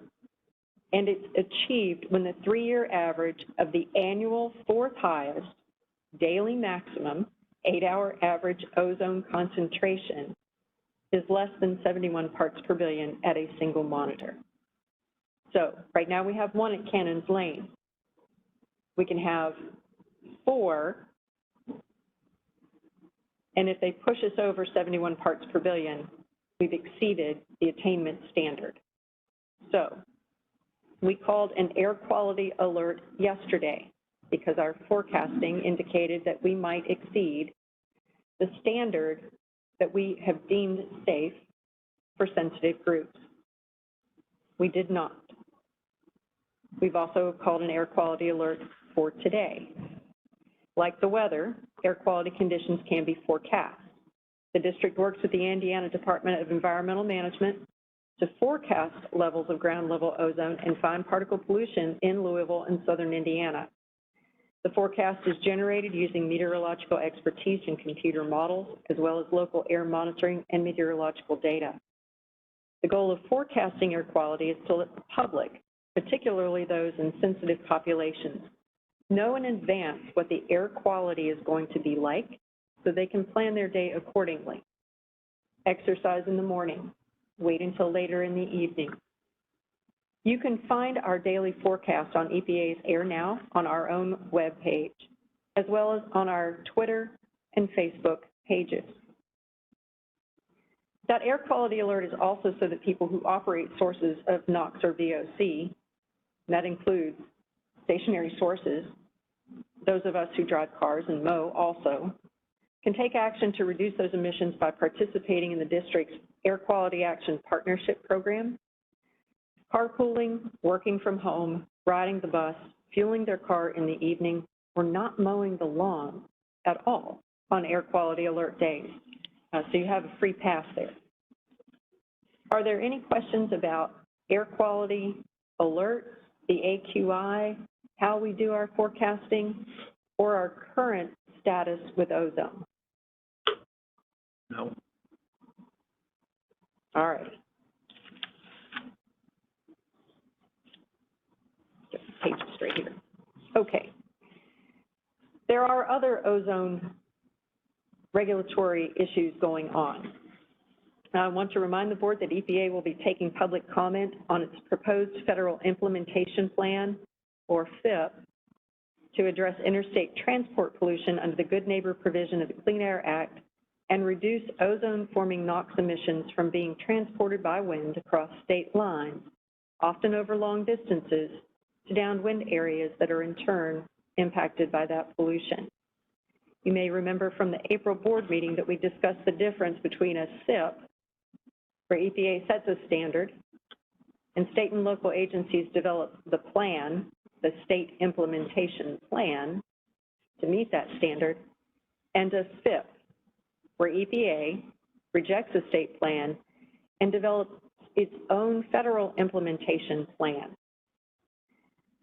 Speaker 5: and it's achieved when the 3-year average of the annual 4th highest daily maximum 8-hour average ozone concentration is less than 71 parts per billion at a single monitor. So right now we have 1 at Cannons Lane. We can have 4, and if they push us over 71 parts per billion, we've exceeded the attainment standard. So we called an air quality alert yesterday because our forecasting indicated that we might exceed the standard that we have deemed safe for sensitive groups. We did not. We've also called an air quality alert for today. Like the weather, air quality conditions can be forecast. The district works with the Indiana Department of Environmental Management to forecast levels of ground level ozone and fine particle pollution in Louisville and southern Indiana. The forecast is generated using meteorological expertise and computer models, as well as local air monitoring and meteorological data. The goal of forecasting air quality is to let the public, particularly those in sensitive populations, know in advance what the air quality is going to be like so they can plan their day accordingly. Exercise in the morning, wait until later in the evening. You can find our daily forecast on EPA's Air Now on our own webpage, as well as on our Twitter and Facebook pages. That air quality alert is also so that people who operate sources of NOx or VOC, that includes stationary sources, those of us who drive cars and mow also, can take action to reduce those emissions by participating in the district's Air Quality Action Partnership Program, carpooling, working from home, riding the bus, fueling their car in the evening, or not mowing the lawn at all on air quality alert days. So you have a free pass there. Are there any questions about air quality alerts, the AQI, how we do our forecasting, or our current status with ozone?
Speaker 1: No.
Speaker 5: All right. Get the page straight here. Okay. There are other ozone regulatory issues going on. I want to remind the board that EPA will be taking public comment on its proposed federal implementation plan, or FIP, to address interstate transport pollution under the Good Neighbor provision of the Clean Air Act and reduce ozone-forming NOx emissions from being transported by wind across state lines, often over long distances, to downwind areas that are in turn impacted by that pollution. You may remember from the April board meeting that we discussed the difference between a SIP, where EPA sets a standard, and state and local agencies develop the plan, the state implementation plan, to meet that standard, and a FIP, where EPA rejects a state plan and develops its own federal implementation plan.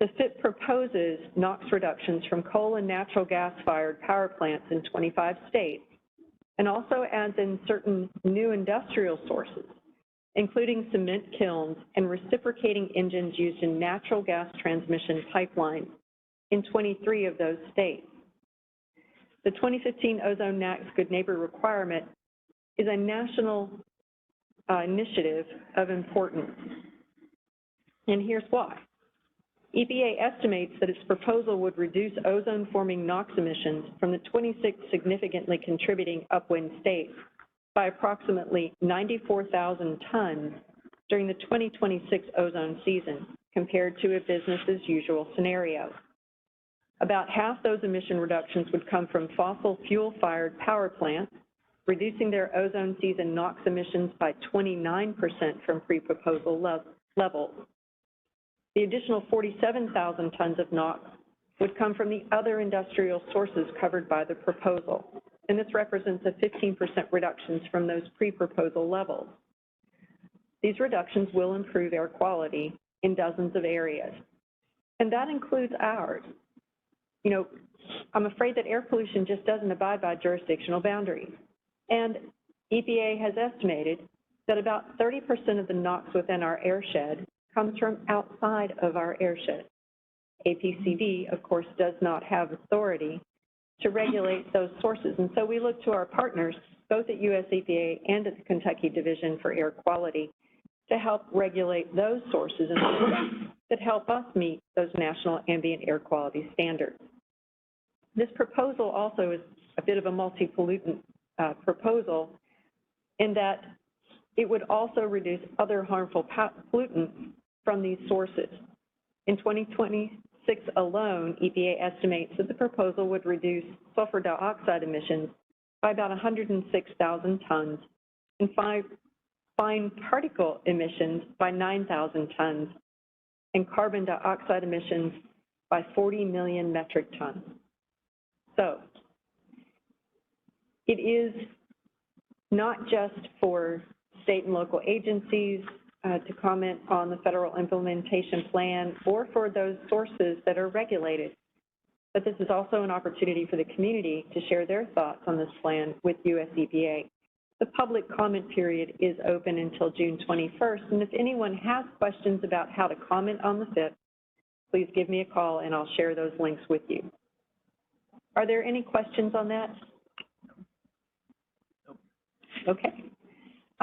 Speaker 5: The FIP proposes NOx reductions from coal and natural gas-fired power plants in 25 states, and also adds in certain new industrial sources, including cement kilns and reciprocating engines used in natural gas transmission pipelines in 23 of those states. The 2015 Ozone NAAQS Good Neighbor requirement is a national initiative of importance, and here's why. EPA estimates that its proposal would reduce ozone-forming NOx emissions from the 26 significantly contributing upwind states by approximately 94,000 tons during the 2026 ozone season, compared to a business-as-usual scenario. About half those emission reductions would come from fossil fuel-fired power plants, reducing their ozone season NOx emissions by 29% from pre-proposal levels. The additional 47,000 tons of NOx would come from the other industrial sources covered by the proposal, and this represents a 15% reductions from those pre-proposal levels. These reductions will improve air quality in dozens of areas, and that includes ours. You know, I'm afraid that air pollution just doesn't abide by jurisdictional boundaries, and EPA has estimated that about 30% of the NOx within our airshed comes from outside of our airshed. APCD, of course, does not have authority to regulate those sources, and so we look to our partners, both at US EPA and at the Kentucky Division for Air Quality, to help regulate those sources that help us meet those national ambient air quality standards. This proposal also is a bit of a multi-pollutant proposal in that it would also reduce other harmful pollutants from these sources. In 2026 alone, EPA estimates that the proposal would reduce sulfur dioxide emissions by about 106,000 tons and fine particle emissions by 9,000 tons and carbon dioxide emissions by 40 million metric tons. So it is not just for state and local agencies to comment on the federal implementation plan or for those sources that are regulated, but this is also an opportunity for the community to share their thoughts on this plan with US EPA. The public comment period is open until June 21st, and if anyone has questions about how to comment on the FIP, please give me a call and I'll share those links with you. Are there any questions on that? Okay.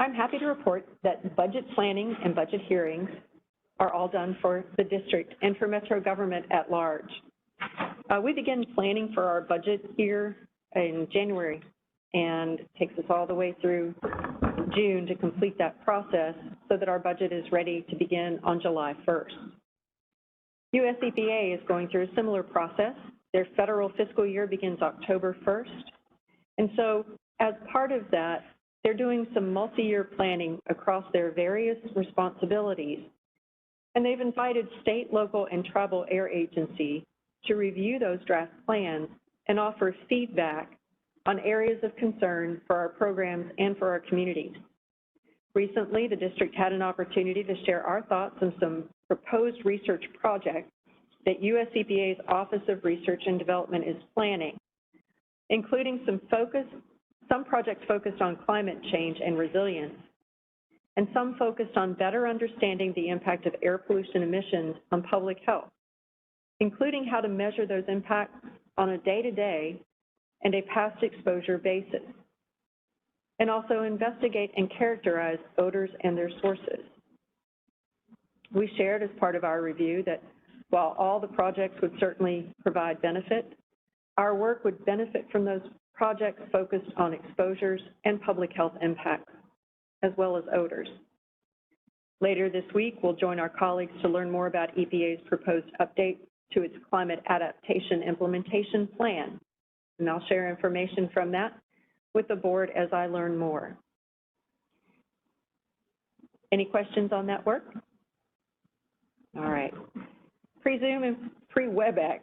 Speaker 5: I'm happy to report that budget planning and budget hearings are all done for the district and for Metro government at large. We begin planning for our budget here in January, and it takes us all the way through June to complete that process so that our budget is ready to begin on July 1st. US EPA is going through a similar process. Their federal fiscal year begins October 1st, and so as part of that, they're doing some multi-year planning across their various responsibilities, and they've invited state, local, and tribal air agencies to review those draft plans and offer feedback on areas of concern for our programs and for our communities. Recently, the district had an opportunity to share our thoughts on some proposed research projects that US EPA's Office of Research and Development is planning, including some projects focused on climate change and resilience, and some focused on better understanding the impact of air pollution emissions on public health, including how to measure those impacts on a day-to-day and a past exposure basis, and also investigate and characterize odors and their sources. We shared as part of our review that while all the projects would certainly provide benefit, our work would benefit from those projects focused on exposures and public health impacts, as well as odors. Later this week, we'll join our colleagues to learn more about EPA's proposed update to its climate adaptation implementation plan, and I'll share information from that with the board as I learn more. Any questions on that work? All right. Pre-Zoom and pre-WebEx,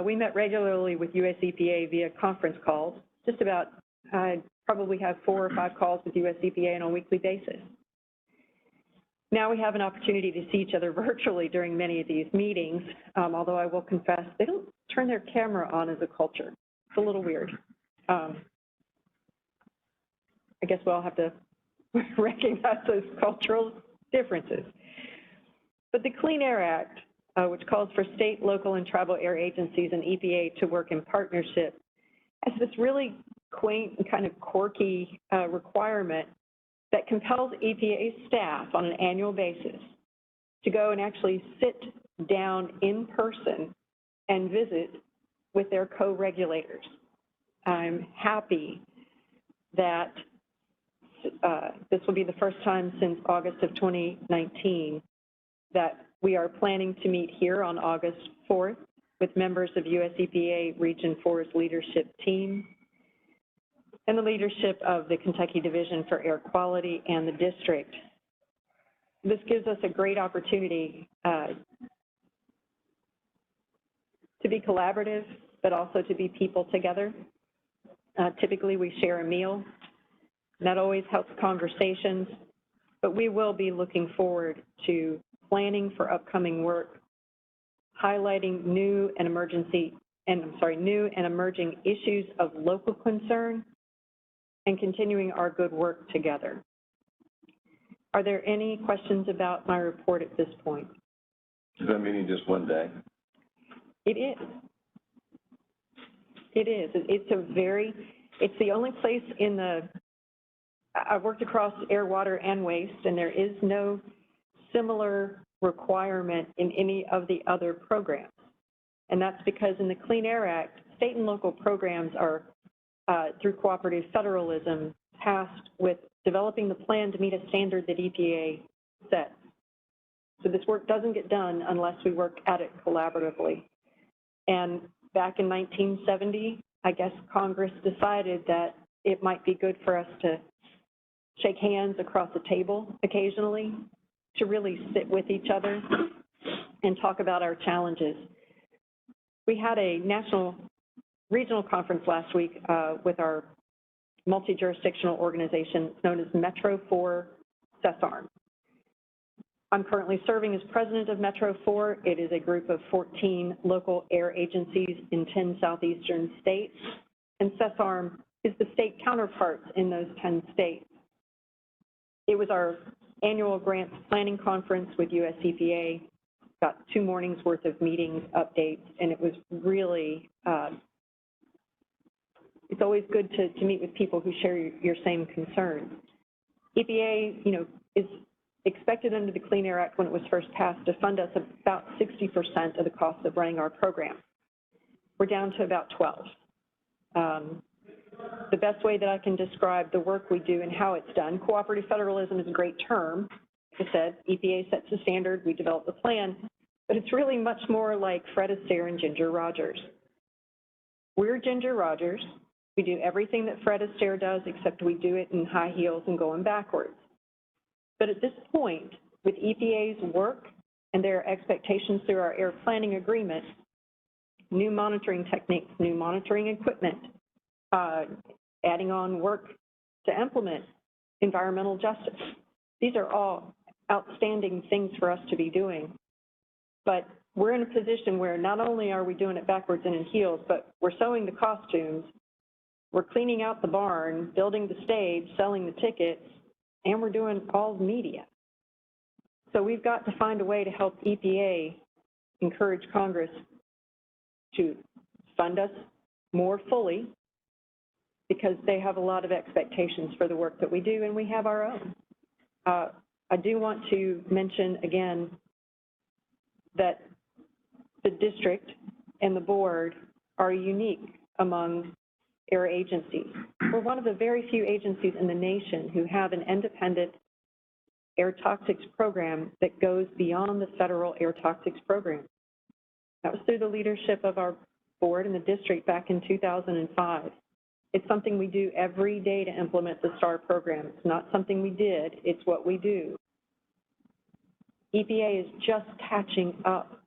Speaker 5: we met regularly with US EPA via conference calls. Just about, I probably have 4 or 5 calls with US EPA on a weekly basis. Now we have an opportunity to see each other virtually during many of these meetings, although I will confess, they don't turn their camera on as a culture. It's a little weird. I guess we'll all have to recognize those cultural differences. But the Clean Air Act, which calls for state, local, and tribal air agencies and EPA to work in partnership, has this really quaint and kind of quirky requirement that compels EPA staff on an annual basis to go and actually sit down in person and visit with their co-regulators. I'm happy that this will be the first time since August of 2019 that we are planning to meet here on August 4th with members of US EPA Region 4's leadership team and the leadership of the Kentucky Division for Air Quality and the district. This gives us a great opportunity to be collaborative, but also to be people together. Typically, we share a meal. That always helps conversations, but we will be looking forward to planning for upcoming work, highlighting new and emerging issues of local concern, and continuing our good work together. Are there any questions about my report at this point?
Speaker 6: Is that meeting just one day?
Speaker 5: It is. It is. It's the only place in I've worked across air, water, and waste, and there is no similar requirement in any of the other programs. And that's because in the Clean Air Act, state and local programs are, through cooperative federalism, tasked with developing the plan to meet a standard that EPA sets. So this work doesn't get done unless we work at it collaboratively. And back in 1970, I guess Congress decided that it might be good for us to shake hands across the table occasionally, to really sit with each other and talk about our challenges. We had a regional conference last week with our multi-jurisdictional organization known as Metro 4 CESARM. I'm currently serving as president of Metro 4. It is a group of 14 local air agencies in 10 southeastern states, and CESARM is the state counterparts in those 10 states. It was our annual grants planning conference with US EPA, got 2 mornings worth of meetings, updates, and it was really, it's always good to meet with people who share your same concerns. EPA, is expected under the Clean Air Act when it was first passed to fund us about 60% of the cost of running our program. We're down to about 12. The best way that I can describe the work we do and how it's done, cooperative federalism is a great term. Like I said, EPA sets the standard, we develop the plan, but it's really much more like Fred Astaire and Ginger Rogers. We're Ginger Rogers. We do everything that Fred Astaire does, except we do it in high heels and going backwards. But at this point, with EPA's work and their expectations through our air planning agreement, new monitoring techniques, new monitoring equipment, adding on work to implement environmental justice. These are all outstanding things for us to be doing. But we're in a position where not only are we doing it backwards and in heels, but we're sewing the costumes, we're cleaning out the barn, building the stage, selling the tickets, and we're doing all the media. So we've got to find a way to help EPA encourage Congress to fund us more fully, because they have a lot of expectations for the work that we do, and we have our own. I do want to mention again that the district and the board are unique among air agencies. We're one of the very few agencies in the nation who have an independent air toxics program that goes beyond the federal air toxics program. That was through the leadership of our board and the district back in 2005. It's something we do every day to implement the STAR program. It's not something we did, it's what we do. EPA is just catching up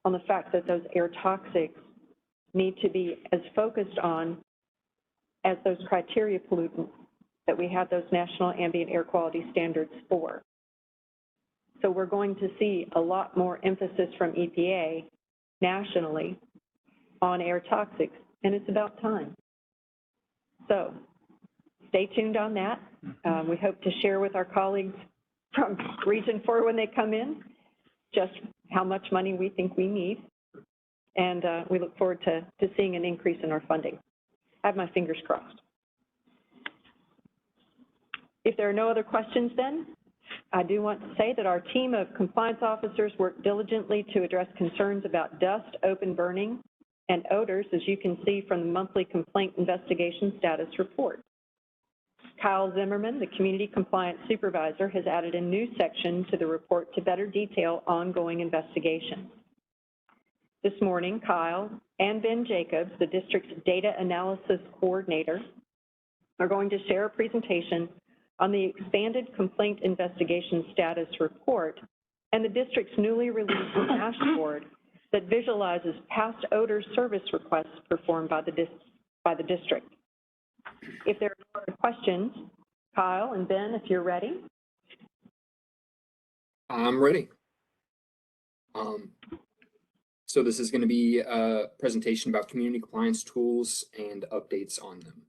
Speaker 5: on the fact that those air toxics need to be as focused on as those criteria pollutants that we have those national ambient air quality standards for. So we're going to see a lot more emphasis from EPA nationally on air toxics, and it's about time. So stay tuned on that. We hope to share with our colleagues from Region 4 when they come in just how much money we think we need. And we look forward to seeing an increase in our funding. I have my fingers crossed. If there are no other questions then, I do want to say that our team of compliance officers worked diligently to address concerns about dust, open burning, and odors, as you can see from the monthly complaint investigation status report. Kyle Zimmerman, the Community Compliance Supervisor, has added a new section to the report to better detail ongoing investigations. This morning, Kyle and Ben Jacobs, the district's Data Analysis Coordinator, are going to share a presentation on the expanded complaint investigation status report and the district's newly released dashboard that visualizes past odor service requests performed by the district. If there are no other questions, Kyle and Ben, if you're ready.
Speaker 9: I'm ready. So this is going to be a presentation about community compliance tools and updates on them.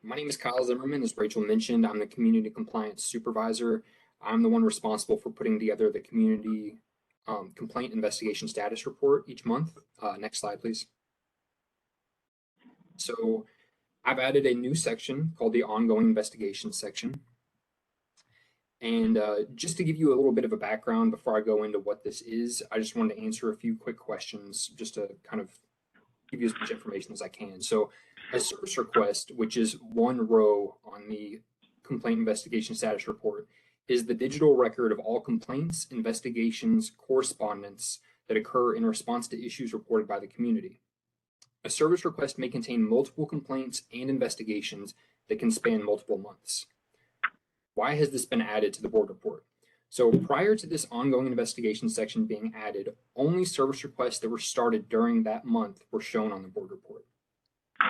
Speaker 9: My name is Kyle Zimmerman. As Rachel mentioned, I'm the Community Compliance Supervisor. I'm the one responsible for putting together the community complaint investigation status report each month. Next slide, please. So I've added a new section called the ongoing investigation section. And just to give you a little bit of a background before I go into what this is, I just wanted to answer a few quick questions just to kind of give you as much information as I can. So a service request, which is one row on the complaint investigation status report, is the digital record of all complaints, investigations, correspondence that occur in response to issues reported by the community. A service request may contain multiple complaints and investigations that can span multiple months. Why has this been added to the board report? So prior to this ongoing investigation section being added, only service requests that were started during that month were shown on the board report.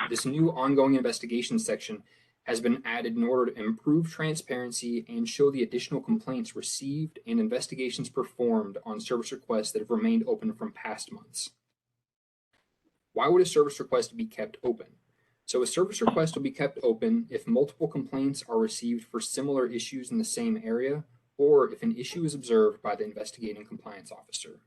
Speaker 9: This new ongoing investigation section has been added in order to improve transparency and show the additional complaints received and investigations performed on service requests that have remained open from past months. Why would a service request be kept open? So a service request will be kept open if multiple complaints are received for similar issues in the same area, or if an issue is observed by the investigating compliance officer.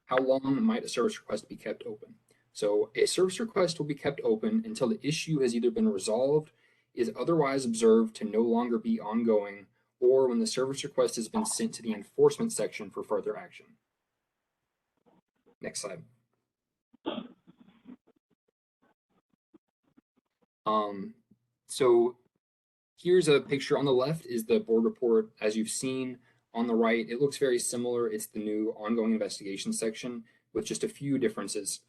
Speaker 9: How long might a service request be kept open? So a service request will be kept open until the issue has either been resolved, is otherwise observed to no longer be ongoing, or when the service request has been sent to the enforcement section for further action. Next slide. So here's a picture. On the left is the board report as you've seen. On the right, it looks very similar. It's the new ongoing investigation section with just a few differences.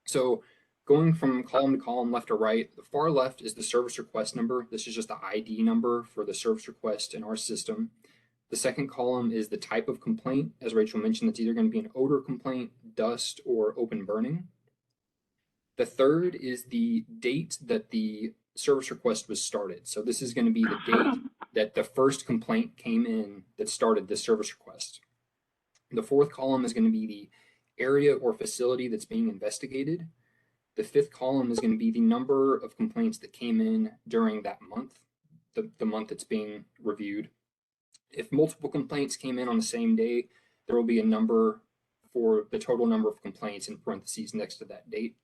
Speaker 9: So going from column to column, left to right, the far left is the service request number. This is just the ID number for the service request in our system. The second column is the type of complaint. As Rachel mentioned, it's either going to be an odor complaint, dust, or open burning. The third is the date that the service request was started. So this is going to be the date that the first complaint came in that started this service request. The fourth column is going to be the area or facility that's being investigated. The fifth column is going to be the number of complaints that came in during that month, the month that's being reviewed. If multiple complaints came in on the same day, there will be a number for the total number of complaints in parentheses next to that date.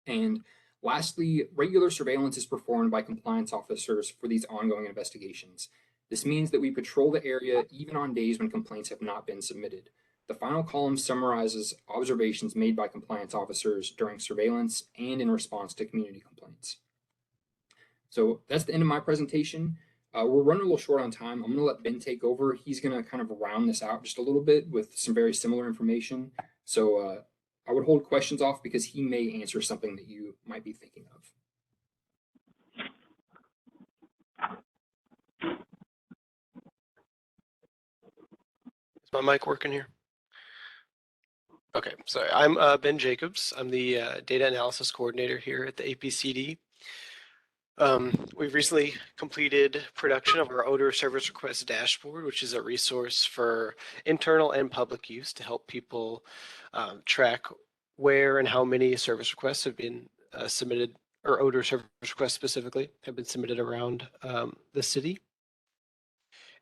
Speaker 9: And lastly, regular surveillance is performed by compliance officers for these ongoing investigations. This means that we patrol the area even on days when complaints have not been submitted. The final column summarizes observations made by compliance officers during surveillance and in response to community complaints. So that's the end of my presentation. We're running a little short on time. I'm going to let Ben take over. He's going to kind of round this out just a little bit with some very similar information. So I would hold questions off because he may answer something that you might be thinking of.
Speaker 10: Is my mic working here? Okay, sorry. I'm Ben Jacobs. I'm the Data Analysis Coordinator here at the APCD. We've recently completed production of our odor service request dashboard, which is a resource for internal and public use to help people track where and how many service requests have been submitted, or odor service requests specifically, have been submitted around the city.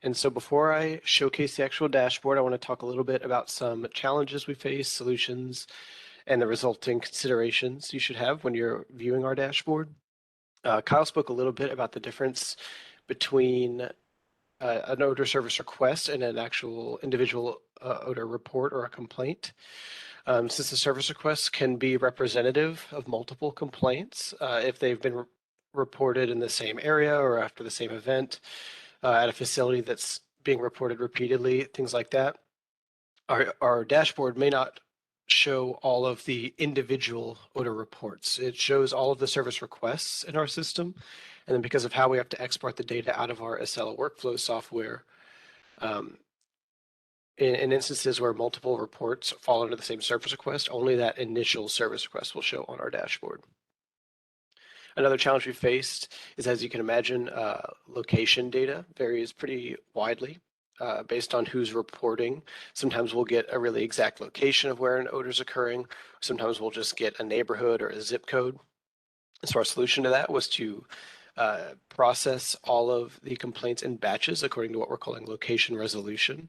Speaker 10: And so before I showcase the actual dashboard, I want to talk a little bit about some challenges we face, solutions, and the resulting considerations you should have when you're viewing our dashboard. Kyle spoke a little bit about the difference between an odor service request and an actual individual odor report or a complaint. Since the service requests can be representative of multiple complaints, if they've been reported in the same area or after the same event, at a facility that's being reported repeatedly, things like that, our dashboard may not show all of the individual odor reports. It shows all of the service requests in our system. And then because of how we have to export the data out of our Acela workflow software, in instances where multiple reports fall under the same service request, only that initial service request will show on our dashboard. Another challenge we faced is, as you can imagine, location data varies pretty widely based on who's reporting. Sometimes we'll get a really exact location of where an odor is occurring. Sometimes we'll just get a neighborhood or a zip code. So our solution to that was to process all of the complaints in batches according to what we're calling location resolution.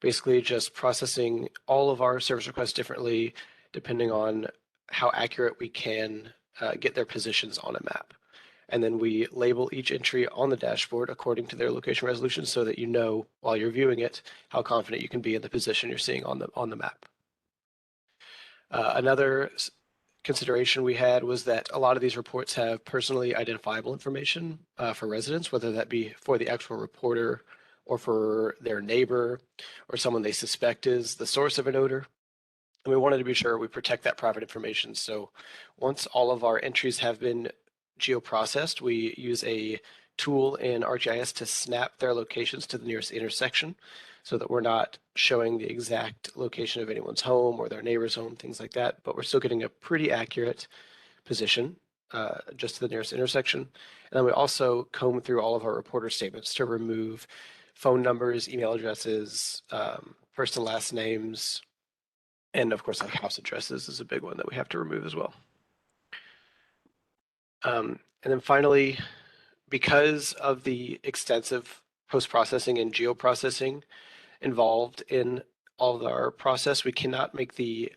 Speaker 10: Basically just processing all of our service requests differently depending on how accurate we can get their positions on a map. And then we label each entry on the dashboard according to their location resolution so that you know while you're viewing it how confident you can be in the position you're seeing on the map. Another consideration we had was that a lot of these reports have personally identifiable information for residents, whether that be for the actual reporter or for their neighbor or someone they suspect is the source of an odor. And we wanted to be sure we protect that private information. So once all of our entries have been geoprocessed, we use a tool in ArcGIS to snap their locations to the nearest intersection so that we're not showing the exact location of anyone's home or their neighbor's home, things like that, but we're still getting a pretty accurate position just to the nearest intersection. And then we also comb through all of our reporter statements to remove phone numbers, email addresses, first and last names, and of course, like house addresses is a big one that we have to remove as well. And then finally, because of the extensive post-processing and geoprocessing involved in all of our process, we cannot make the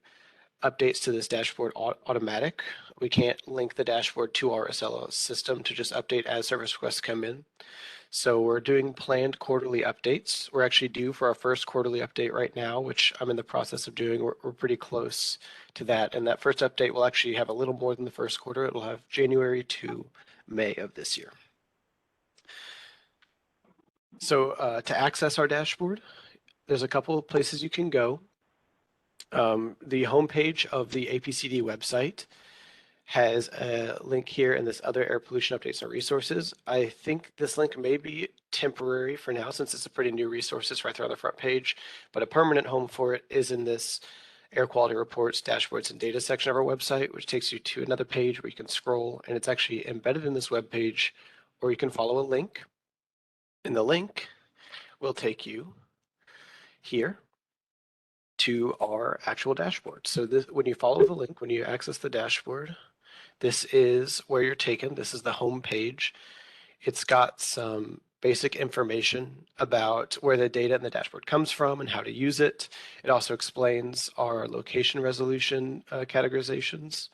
Speaker 10: updates to this dashboard automatic. We can't link the dashboard to our Acela system to just update as service requests come in. So we're doing planned quarterly updates. We're actually due for our first quarterly update right now, which I'm in the process of doing. We're pretty close to that. And that first update will actually have a little more than the first quarter. It'll have January to May of this year. So to access our dashboard, there's a couple of places you can go. The homepage of the APCD website has a link here in this other air pollution updates and resources. I think this link may be temporary for now since it's a pretty new resource. It's right there on the front page, but a permanent home for it is in this air quality reports, dashboards, and data section of our website, which takes you to another page where you can scroll, and it's actually embedded in this web page, or you can follow a link. And the link will take you here to our actual dashboard. So this, when you follow the link, when you access the dashboard, this is where you're taken. This is the home page. It's got some basic information about where the data in the dashboard comes from and how to use it. It also explains our location resolution categorizations.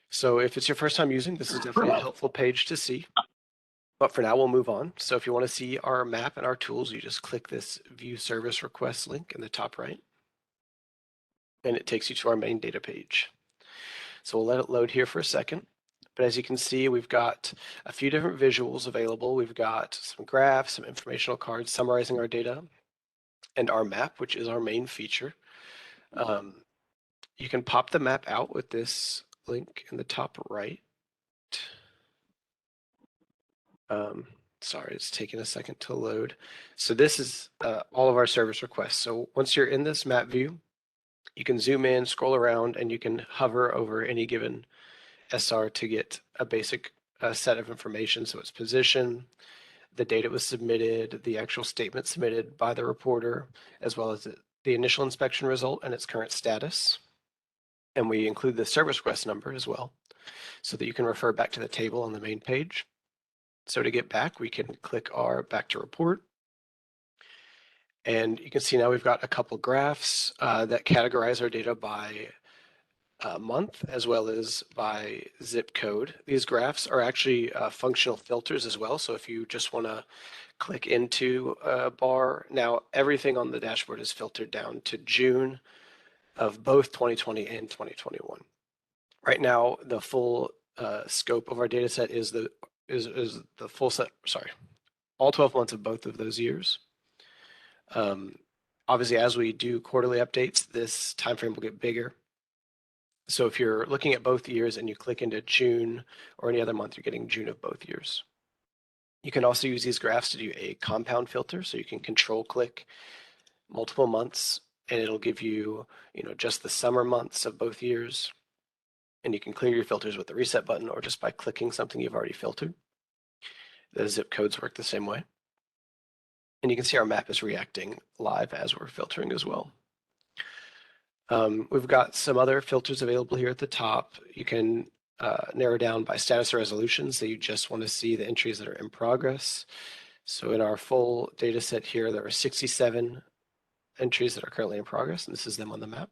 Speaker 10: So if it's your first time using, this is definitely a helpful page to see. But for now, we'll move on. So if you want to see our map and our tools, you just click this View Service Request link in the top right. And it takes you to our main data page. So we'll let it load here for a second. But as you can see, we've got a few different visuals available. We've got some graphs, some informational cards summarizing our data, and our map, which is our main feature. You can pop the map out with this link in the top right. Sorry, it's taking a second to load. So this is all of our service requests. So once you're in this map view, you can zoom in, scroll around, and you can hover over any given SR to get a basic set of information. So it's position, the date it was submitted, the actual statement submitted by the reporter, as well as the initial inspection result and its current status. And we include the service request number as well, so that you can refer back to the table on the main page. So to get back, we can click our back to report. And you can see now we've got a couple graphs that categorize our data by month as well as by zip code. These graphs are actually functional filters as well. So if you just want to click into a bar, now everything on the dashboard is filtered down to June of both 2020 and 2021. Right now, the full scope of our data set is the full set, sorry, all 12 months of both of those years. Obviously, as we do quarterly updates, this timeframe will get bigger. So if you're looking at both years and you click into June or any other month, you're getting June of both years. You can also use these graphs to do a compound filter. So you can control click multiple months and it'll give you, just the summer months of both years. And you can clear your filters with the reset button or just by clicking something you've already filtered. The zip codes work the same way. And you can see our map is reacting live as we're filtering as well. We've got some other filters available here at the top. You can narrow down by status or resolution, so you just want to see the entries that are in progress. So in our full data set here, there are 67 entries that are currently in progress, and this is them on the map.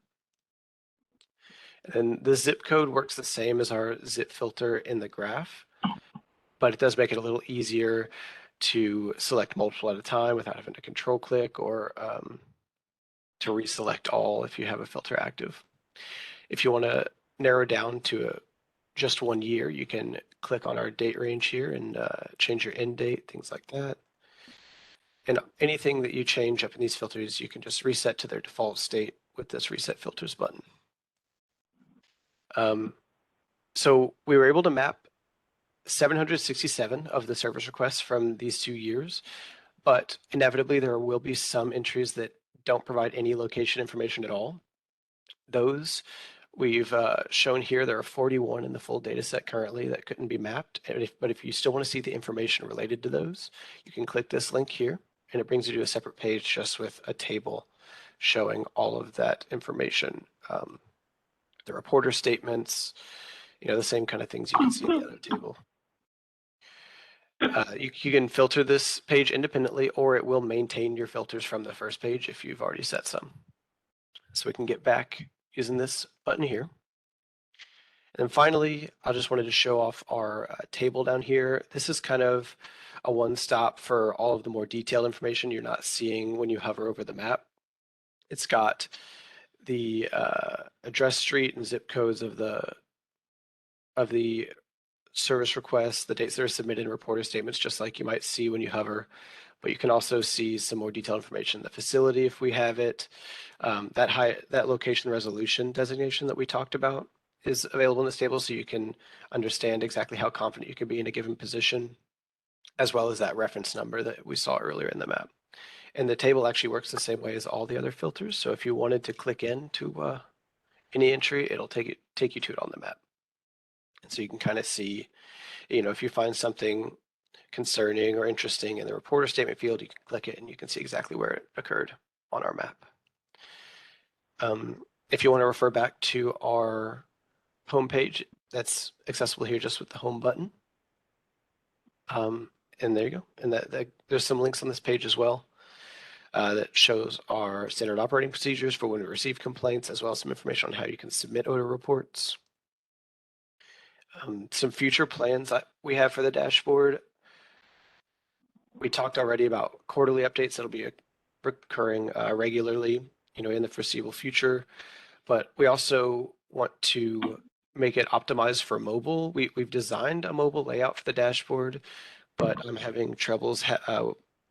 Speaker 10: And the zip code works the same as our zip filter in the graph, but it does make it a little easier to select multiple at a time without having to control click or to reselect all if you have a filter active. If you want to narrow down to just 1 year, you can click on our date range here and change your end date, things like that. And anything that you change up in these filters, you can just reset to their default state with this reset filters button. So we were able to map 767 of the service requests from these 2 years, but inevitably there will be some entries that don't provide any location information at all. Those we've shown here, there are 41 in the full data set currently that couldn't be mapped. But if you still want to see the information related to those, you can click this link here and it brings you to a separate page just with a table showing all of that information. The reporter statements, the same kind of things you can see in the other table. You can filter this page independently, or it will maintain your filters from the first page if you've already set some. So we can get back using this button here. And then finally, I just wanted to show off our table down here. This is kind of a one-stop for all of the more detailed information you're not seeing when you hover over the map. It's got the address, street, and zip codes of the service requests, the dates that are submitted in reporter statements, just like you might see when you hover. But you can also see some more detailed information, the facility if we have it, that location resolution designation that we talked about is available in this table, so you can understand exactly how confident you can be in a given position, as well as that reference number that we saw earlier in the map. And the table actually works the same way as all the other filters. So if you wanted to click into any entry, it'll take you to it on the map. And so you can kind of see, if you find something concerning or interesting in the reporter statement field, you can click it and you can see exactly where it occurred on our map. If you want to refer back to our home page, that's accessible here just with the home button. And there you go. And there's some links on this page as well that shows our standard operating procedures for when we receive complaints, as well as some information on how you can submit odor reports. Some future plans that we have for the dashboard. We talked already about quarterly updates that'll be recurring regularly, in the foreseeable future. But we also want to make it optimized for mobile. We've designed a mobile layout for the dashboard, but I'm having troubles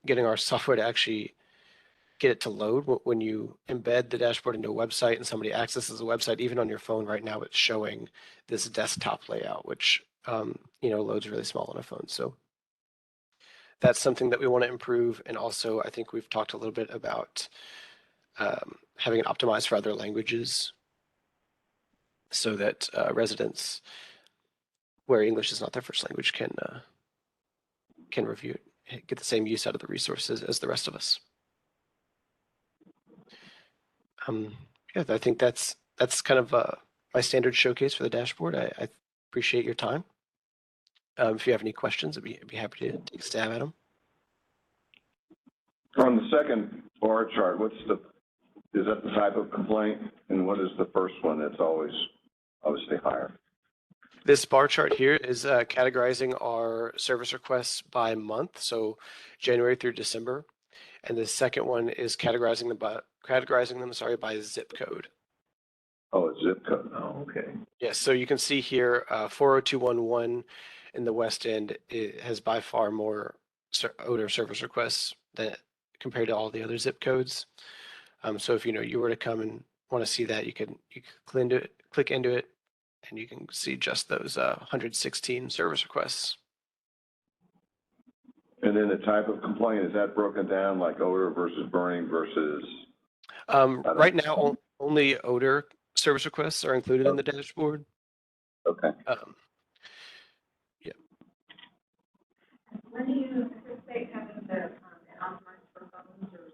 Speaker 10: getting our software to actually get it to load. When you embed the dashboard into a website and somebody accesses the website, even on your phone right now, it's showing this desktop layout, which loads really small on a phone. So that's something that we want to improve. And also, I think we've talked a little bit about having it optimized for other languages so that residents where English is not their first language can review it, get the same use out of the resources as the rest of us. Yeah, I think that's kind of my standard showcase for the dashboard. I appreciate your time. If you have any questions, I'd be happy to take a stab at them.
Speaker 6: On the second bar chart, is that the type of complaint? And what is the first one that's always obviously higher?
Speaker 10: This bar chart here is categorizing our service requests by month, so January through December. And the second one is categorizing them by zip code.
Speaker 6: Oh, it's zip code.
Speaker 1: Oh, okay.
Speaker 10: Yes, so you can see here 40211 in the West End, it has by far more odor service requests compared to all the other zip codes. So if you were to come and want to see that, you can click into it, and you can see just those 116 service requests.
Speaker 6: And then the type of complaint, is that broken down like odor versus burning versus?
Speaker 10: Right now, only odor service requests are included in the dashboard.
Speaker 6: Okay.
Speaker 10: Yeah.
Speaker 4: When do you anticipate having the optimized for phones or?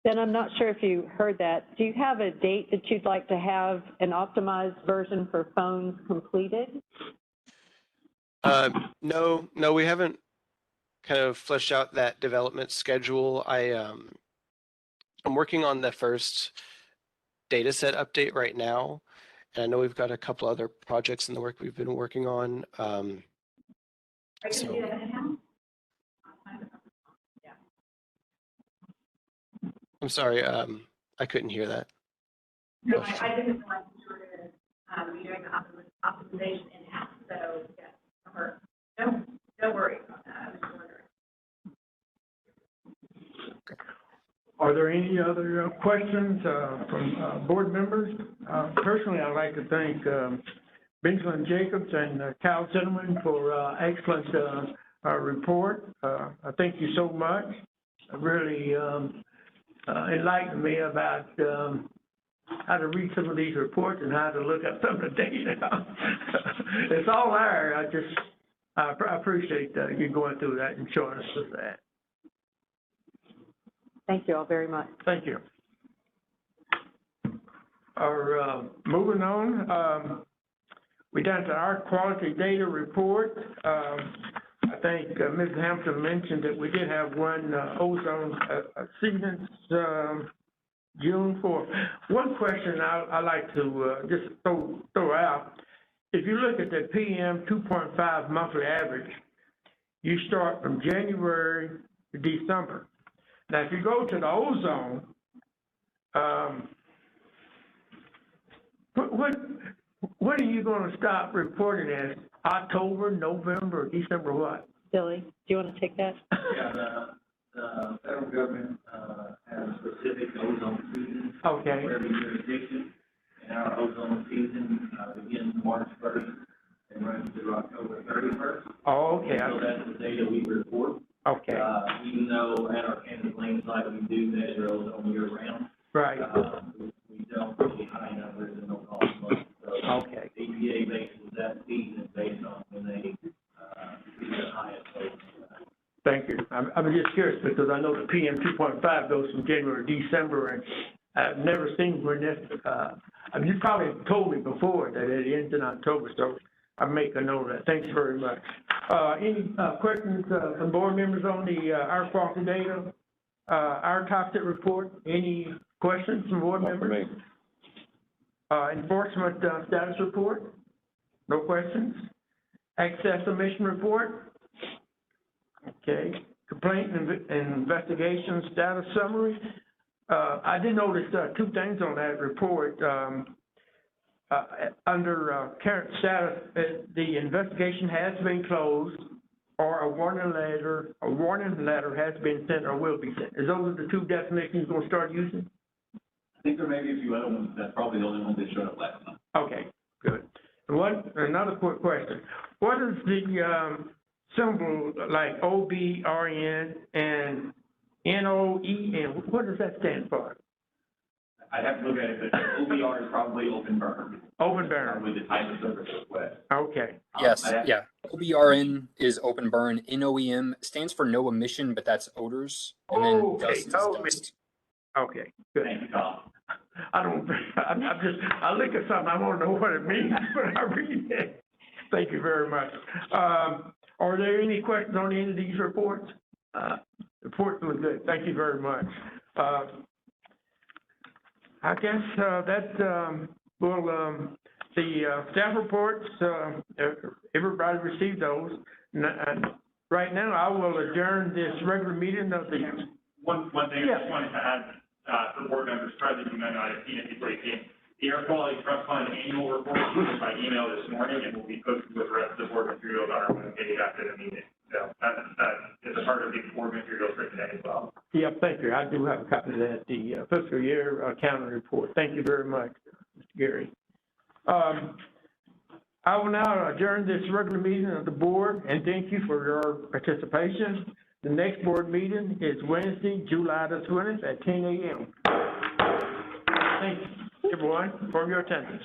Speaker 5: Then I'm not sure if you heard that. Do you have a date that you'd like to have an optimized version for phones completed?
Speaker 10: No, we haven't kind of fleshed out that development schedule. I'm working on the first data set update right now, and I know we've got a couple other projects in the work we've been working on.
Speaker 4: Are you going to do that in-house? Yeah.
Speaker 10: I'm sorry, I couldn't hear that.
Speaker 4: No, I didn't realize you were going to be doing the optimization in-house, so, yeah, don't worry about that, I was just wondering.
Speaker 1: Are there any other questions from board members? Personally, I'd like to thank Benjamin Jacobs and Kyle Cinnamon for excellent report. I thank you so much. It really enlightened me about how to read some of these reports and how to look at some of the data. It's all there. I appreciate you going through that and showing us that.
Speaker 5: Thank you all very much.
Speaker 1: Thank you. Moving on, we're down to our quality data report. I think Mrs. Hampton mentioned that we did have one ozone season June 4th. One question I like to just throw out. If you look at the PM 2.5 monthly average, you start from January to December. Now, if you go to the ozone, what are you going to stop reporting as? October, November, December, what?
Speaker 5: Billy, do you want to take that?
Speaker 11: Yeah, the federal government has a specific ozone season
Speaker 1: Okay.
Speaker 11: for every jurisdiction, and our ozone season begins March 1st and runs through October 31st.
Speaker 1: Oh, okay.
Speaker 11: So that's the data we report.
Speaker 1: Okay.
Speaker 11: Even though at our Kansas Lane site we do measure ozone year round,
Speaker 1: Right.
Speaker 11: we don't really high numbers in those off months. So
Speaker 1: Okay.
Speaker 11: EPA bases that season based on when they see the highest ozone.
Speaker 1: Thank you. I'm just curious because I know the PM 2.5 goes from January to December, and I've never seen when this, you probably told me before that it ends in October, so I make a note of that. Thanks very much. Any questions from board members on the our quality data, our toxic report? Any questions from board members? Enforcement status report? No questions? Excess emission report? Okay. Complaint and investigation status summary? I did notice two things on that report. Under current status, the investigation has been closed, or a warning letter has been sent or will be sent. Is those the two definitions you're going to start using?
Speaker 11: I think there may be a few other ones, that's probably the only one that showed up last month.
Speaker 1: Okay, good. Another quick question. What is the symbol like OBRN and NOEN? What does that stand for?
Speaker 11: I'd have to look at it, but OBR is probably open burn.
Speaker 1: Open burn,
Speaker 11: Probably the type of service request.
Speaker 1: okay.
Speaker 9: Yes,
Speaker 11: I'd have-
Speaker 9: yeah. OBRN is open burn. NOEM stands for no emission, but that's odors. And then
Speaker 1: Okay,
Speaker 9: dust is
Speaker 1: no
Speaker 9: dust.
Speaker 1: Okay, good.
Speaker 11: Thank you, Tom.
Speaker 1: I don't, I look at something, I want to know what it means when I read it. Thank you very much. Are there any questions on any of these reports? Reports look good, thank you very much. I guess, the staff reports, everybody received those. Right now, I will adjourn this regular meeting of the.
Speaker 2: One thing I just wanted to add, for board members present, you might not have seen it before you came. The Air Quality Trust Fund annual report was by email this morning and will be posted with the rest of the board materials on our webpage after the meeting. So that is a part of the board materials for today as well.
Speaker 1: Yeah, thank you. I do have a copy of that, the fiscal year accounting report. Thank you very much, Mr. Gary. I will now adjourn this regular meeting of the board and thank you for your participation. The next board meeting is Wednesday, July the 20th at 10 a.m. Thank you, everyone, for your attendance.